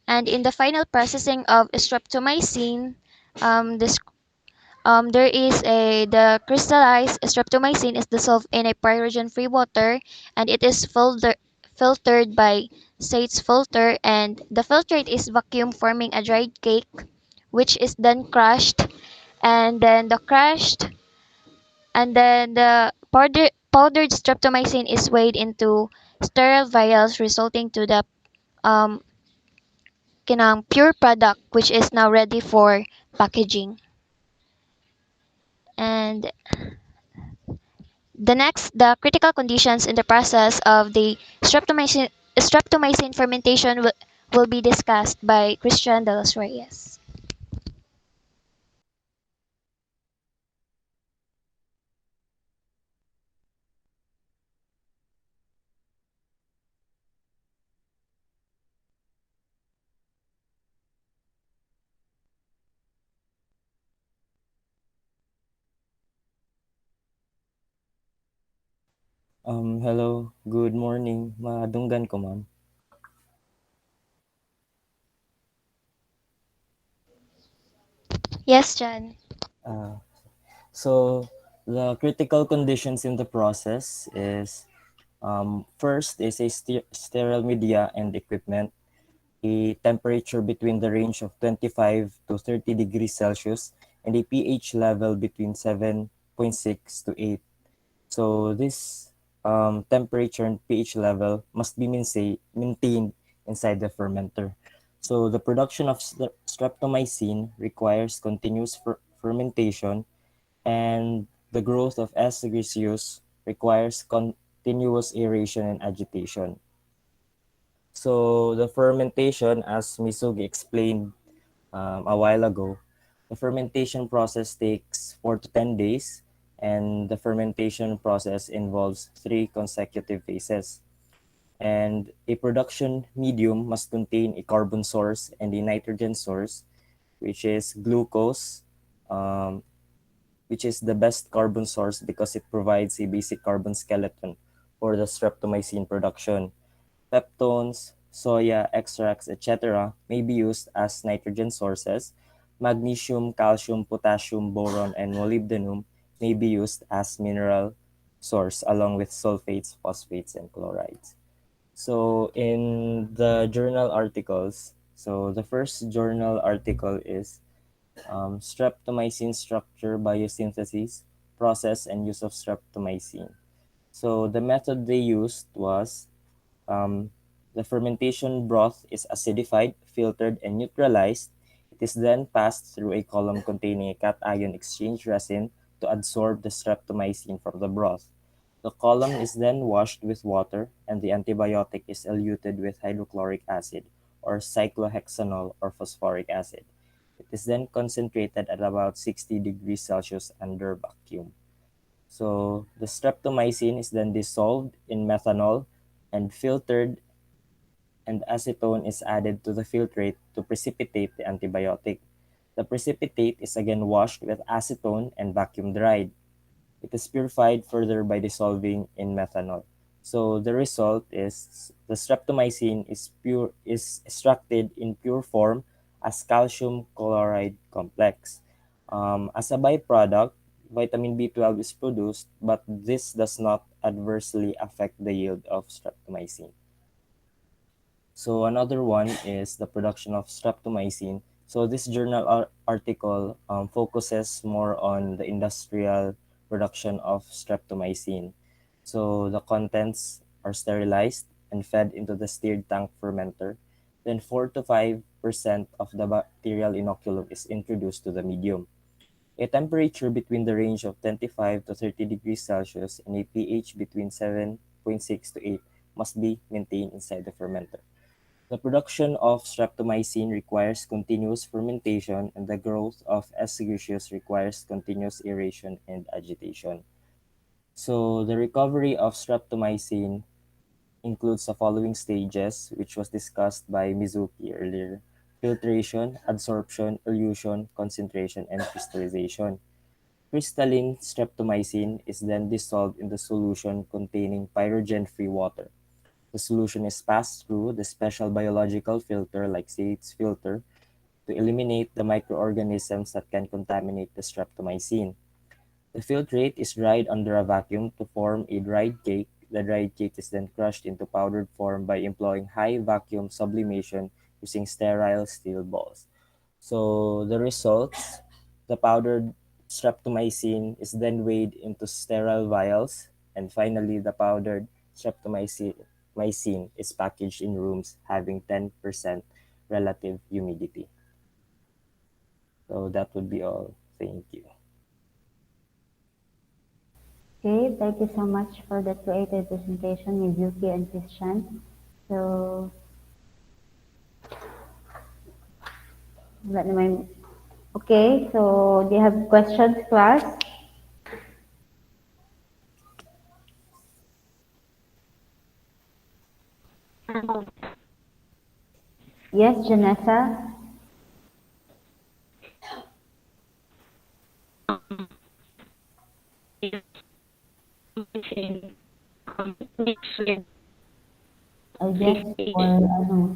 and in the final processing of streptomycin, this there is the crystallized streptomycin is dissolved in a pyrogen-free water, and it is filtered by Sait's filter, and the filtrate is vacuum forming a dried cake, which is then crushed, and then the powdered streptomycin is weighed into sterile vials, resulting to the um, pure product, which is now ready for packaging. And the critical conditions in the process of the streptomycin fermentation will be discussed by Christian de los Reyes. Hello, good morning. Madunggan ko, ma'am. Yes, John. Uh, so the critical conditions in the process is first is a sterile media and equipment, a temperature between the range of 25 to 30 degrees Celsius, and a pH level between 7.6 to 8. So this temperature and pH level must be maintained inside the fermenter. So the production of streptomycin requires continuous fermentation, and the growth of S. gracius requires continuous aeration and agitation. So the fermentation, as Misugi explained a while ago, the fermentation process takes 4 to 10 days, and the fermentation process involves 3 consecutive phases. And a production medium must contain a carbon source and a nitrogen source, which is glucose, um, which is the best carbon source because it provides a basic carbon skeleton for the streptomycin production. Peptones, soya extracts, etc. may be used as nitrogen sources. Magnesium, calcium, potassium, boron, and molybdenum may be used as mineral source along with sulfates, phosphates, and chlorides. So in the journal articles, so the first journal article is streptomycin structure, biosynthesis, process, and use of streptomycin. So the method they used was um, The fermentation broth is acidified, filtered, and neutralized. It is then passed through a column containing a cation exchange resin to absorb the streptomycin from the broth. The column is then washed with water, and the antibiotic is eluted with hydrochloric acid, or cyclohexanol or phosphoric acid. It is then concentrated at about 60 degrees Celsius under vacuum. So the streptomycin is then dissolved in methanol and filtered, and acetone is added to the filtrate to precipitate the antibiotic. The precipitate is again washed with acetone and vacuum dried. It is purified further by dissolving in methanol. So the result is the streptomycin is extracted in pure form as calcium chloride complex. As a byproduct, vitamin B12 is produced, but this does not adversely affect the yield of streptomycin. So another one is the production of streptomycin. So this journal article focuses more on the industrial production of streptomycin. So the contents are sterilized and fed into the stirred tank fermenter. Then 4 to 5% of the bacterial inoculum is introduced to the medium. A temperature between the range of 25 to 30 degrees Celsius and a pH between 7.6 to 8 must be maintained inside the fermenter. The production of streptomycin requires continuous fermentation, and the growth of Escherichia's requires continuous aeration and agitation. So the recovery of streptomycin includes the following stages, which was discussed by Mizuki earlier: filtration, adsorption, elution, concentration, and crystallization. Crystalline streptomycin is then dissolved in the solution containing pyrogen-free water. The solution is passed through the special biological filter like Sate's filter to eliminate the microorganisms that can contaminate the streptomycin. The filtrate is dried under a vacuum to form a dried cake. The dried cake is then crushed into powdered form by employing high vacuum sublimation using sterile steel balls. So the results, the powdered streptomycin is then weighed into sterile vials, and finally the powdered streptomycin is packaged in rooms having 10% relative humidity. So that would be all. Thank you. Okay, thank you so much for the creative presentation, Mizuki and Christian. So let me. Okay, so do you have questions, class? Yes, Janessa. I guess for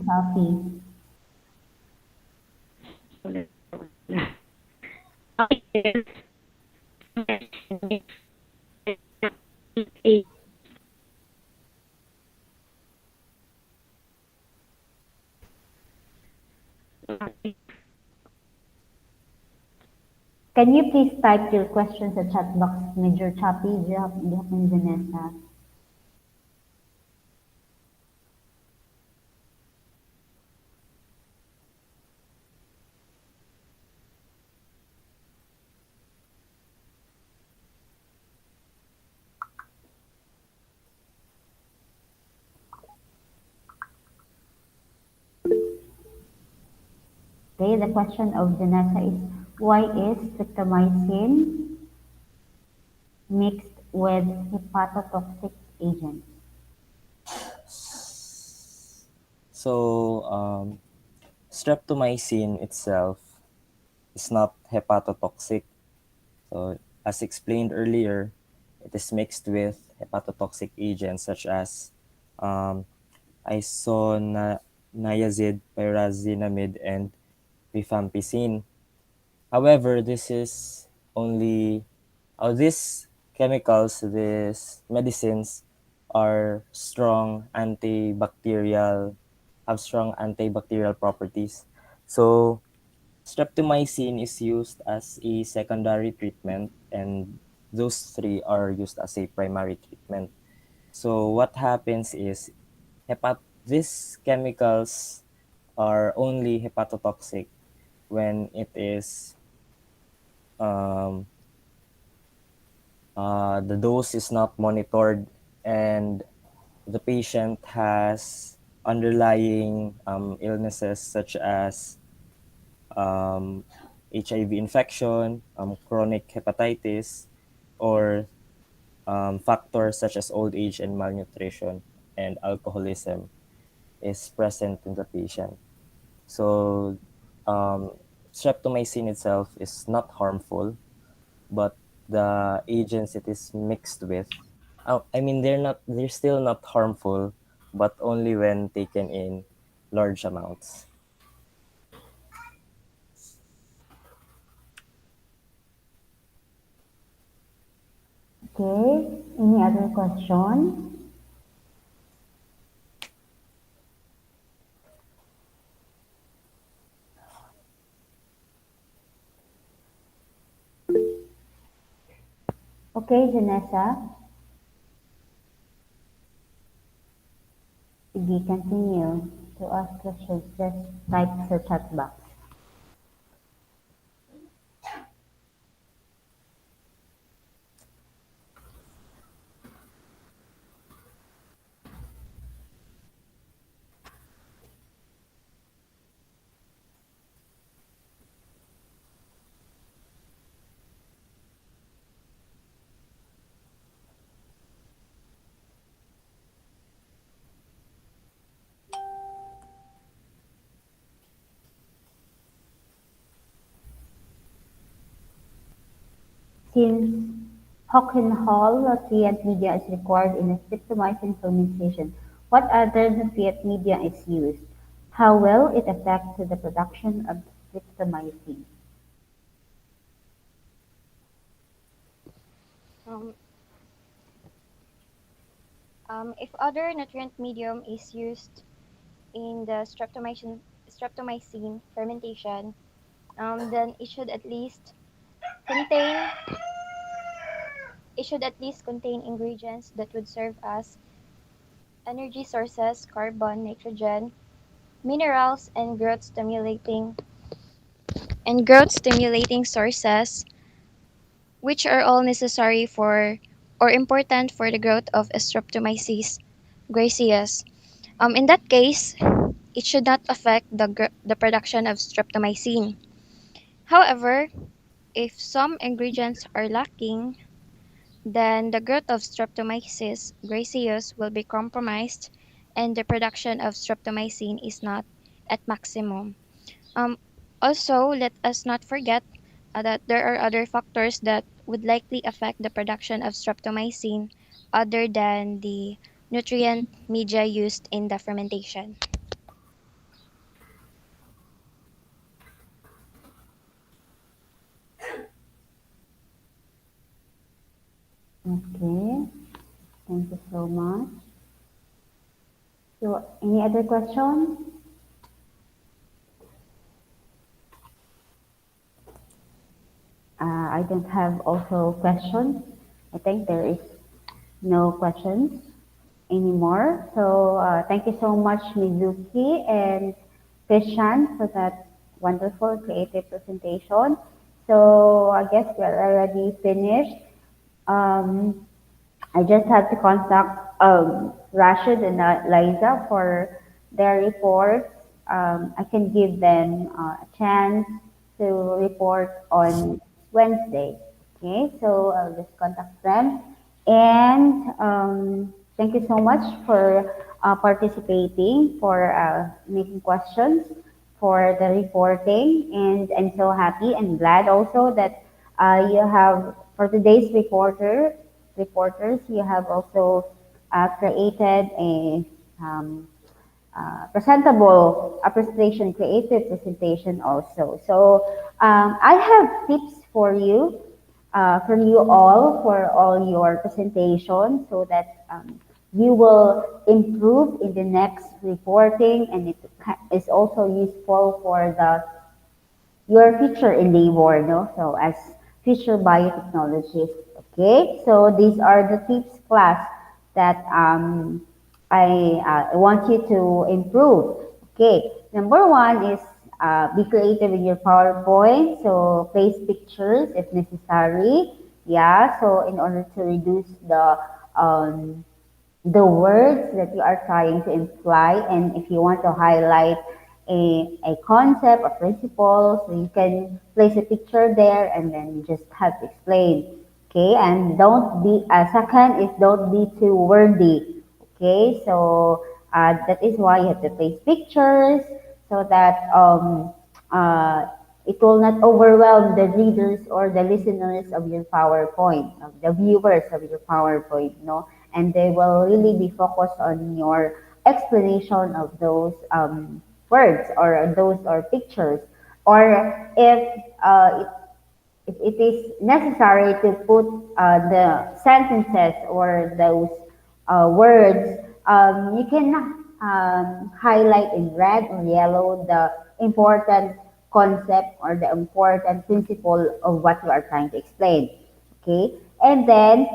Safi. Can you please type your questions in the chat box, Major Chappy, Jack, and Vanessa? Okay, the question of Vanessa is, why is streptomycin mixed with hepatotoxic agents? So streptomycin itself is not hepatotoxic. So as explained earlier, it is mixed with hepatotoxic agents such as um, isoniazid, pyrazinamide, and rifampicin. However, this is only these chemicals, these medicines are strong antibacterial, have strong antibacterial properties. So streptomycin is used as a secondary treatment, and those three are used as a primary treatment. So what happens is These chemicals are only hepatotoxic when it is um, the dose is not monitored and the patient has underlying illnesses such as um, HIV infection, chronic hepatitis, or factors such as old age and malnutrition and alcoholism is present in the patient. So, um, streptomycin itself is not harmful, but the agents it is mixed with, I mean, they're still not harmful, but only when taken in large amounts. Okay, any other question? Okay, Janessa, we continue to ask questions. Just type the chat box. Since Hockenhall fiat media is required in a streptomycin fermentation, what other fiat media is used? How will it affect the production of streptomycin? Um, if other nutrient medium is used in the streptomycin fermentation, then contain it should at least contain ingredients that would serve as energy sources, carbon, nitrogen, minerals, and growth stimulating sources, which are all necessary for or important for the growth of Streptomyces gracias. In that case, it should not affect the production of streptomycin. However, if some ingredients are lacking, then the growth of Streptomyces gracias will be compromised and the production of streptomycin is not at maximum. Um, Also, let us not forget that there are other factors that would likely affect the production of streptomycin other than the nutrient media used in the fermentation. Okay, thank you so much. So, any other question? I don't have also questions. I think there is no questions anymore. So thank you so much, Mizuki and Christian, for that wonderful creative presentation. So I guess we're already finished. Um, I just have to contact Rashid and Liza for their reports. I can give them a chance to report on Wednesday. Okay, so I'll just contact them. And thank you so much for participating, for making questions, for the reporting. And I'm so happy and glad also that you have, for today's reporters, you have also created a presentation, creative presentation also. So I have tips for you, from you all for all your presentations so that you will improve in the next reporting and it is also useful for the your future endeavor, no? So as future biotechnologists, okay? So these are the tips class that I want you to improve. Okay, number one is be creative in your PowerPoint. So place pictures if necessary. Yeah, so in order to reduce um, the words that you are trying to imply, and if you want to highlight a concept or principle, so you can place a picture there and then you just have to explain. Okay, and don't be, second is don't be too wordy. Okay, so that is why you have to place pictures so that it will not overwhelm the readers or the listeners of your PowerPoint, of the viewers of your PowerPoint, no? And they will really be focused on your explanation of those words or those or pictures. Or if it is necessary to put the sentences or those words, you can highlight in red or yellow the important concept or the important principle of what you are trying to explain. Okay, and then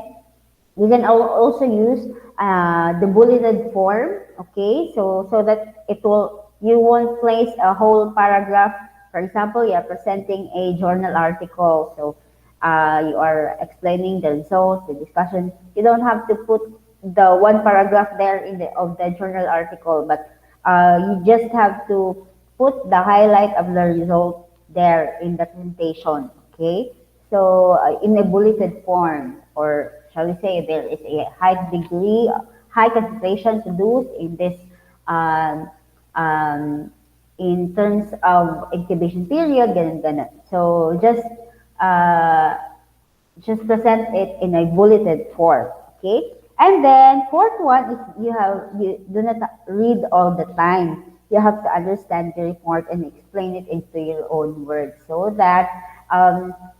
you can also use the bulleted form, okay? So that it will, you won't place a whole paragraph. For example, you are presenting a journal article, so you are explaining the results, the discussion. You don't have to put the one paragraph there in the of the journal article, but you just have to put the highlight of the result there in the presentation, okay? So in a bulleted form, or shall we say there is a high concentration to do in this, um, um, in terms of incubation period, ganun, ganun. So uh, just present it in a bulleted form. Okay. And then fourth one is you do not read all the time. You have to understand the report and explain it into your own words so that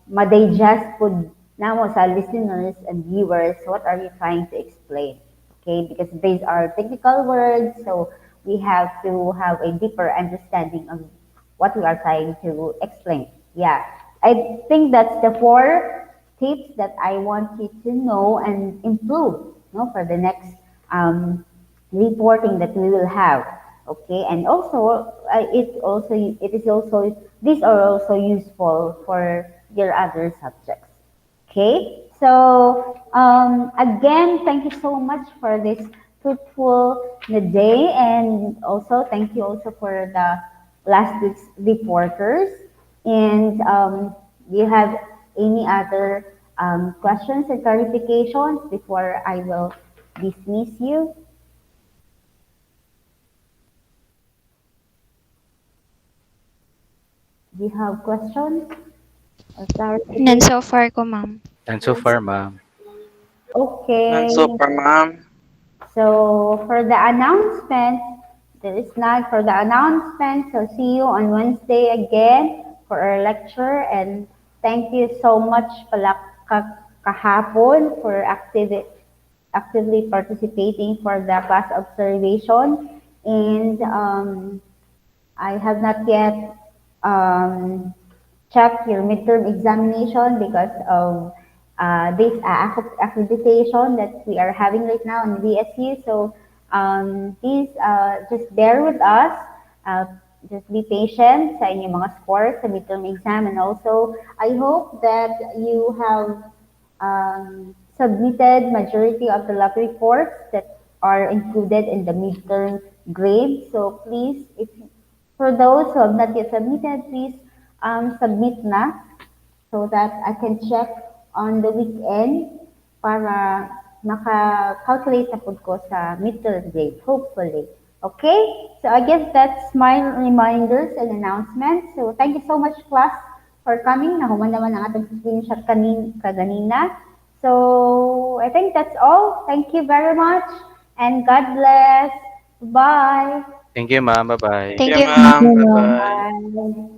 ma-digest po na mo sa listeners and viewers what are you trying to explain. Okay, because these are technical words, so we have to have a deeper understanding of what we are trying to explain. Yeah, I think that's the four tips that I want you to know and improve, for the next reporting that we will have. Okay, and also it is also these are also useful for your other subjects. Okay, so again, thank you so much for this fruitful day, and also thank you also for the last week's reporters. And do you have any other questions and clarifications before I will dismiss you? Do you have questions or None clarifications? so far ko, ma'am. And so far, ma'am. None Okay. so far, ma'am. So for the announcement, there is none for the announcement. So see you on Wednesday again for our lecture. And thank you so much pala kahapon for actively participating for the class observation. And I have not yet um, checked your midterm examination because of this accreditation that we are having right now in VSU. So please just bear with us. Uh, just be patient sa inyong mga scores sa midterm exam. And also, I hope that you have submitted majority of the lab reports that are included in the midterm grade. So please, if for those who have not yet submitted, please submit na so that I can check on the weekend para maka-calculate na po ko sa midterm grade, hopefully. Okay? So I guess that's my reminders and announcements. So thank you so much, class, for coming. Nahuman naman ang atong screenshot kaganina. So I think that's all. Thank you very much and God bless. Bye. Thank you, ma'am. Bye-bye. Thank Thank you, you, ma'am. ma'am. Bye-bye. Bye.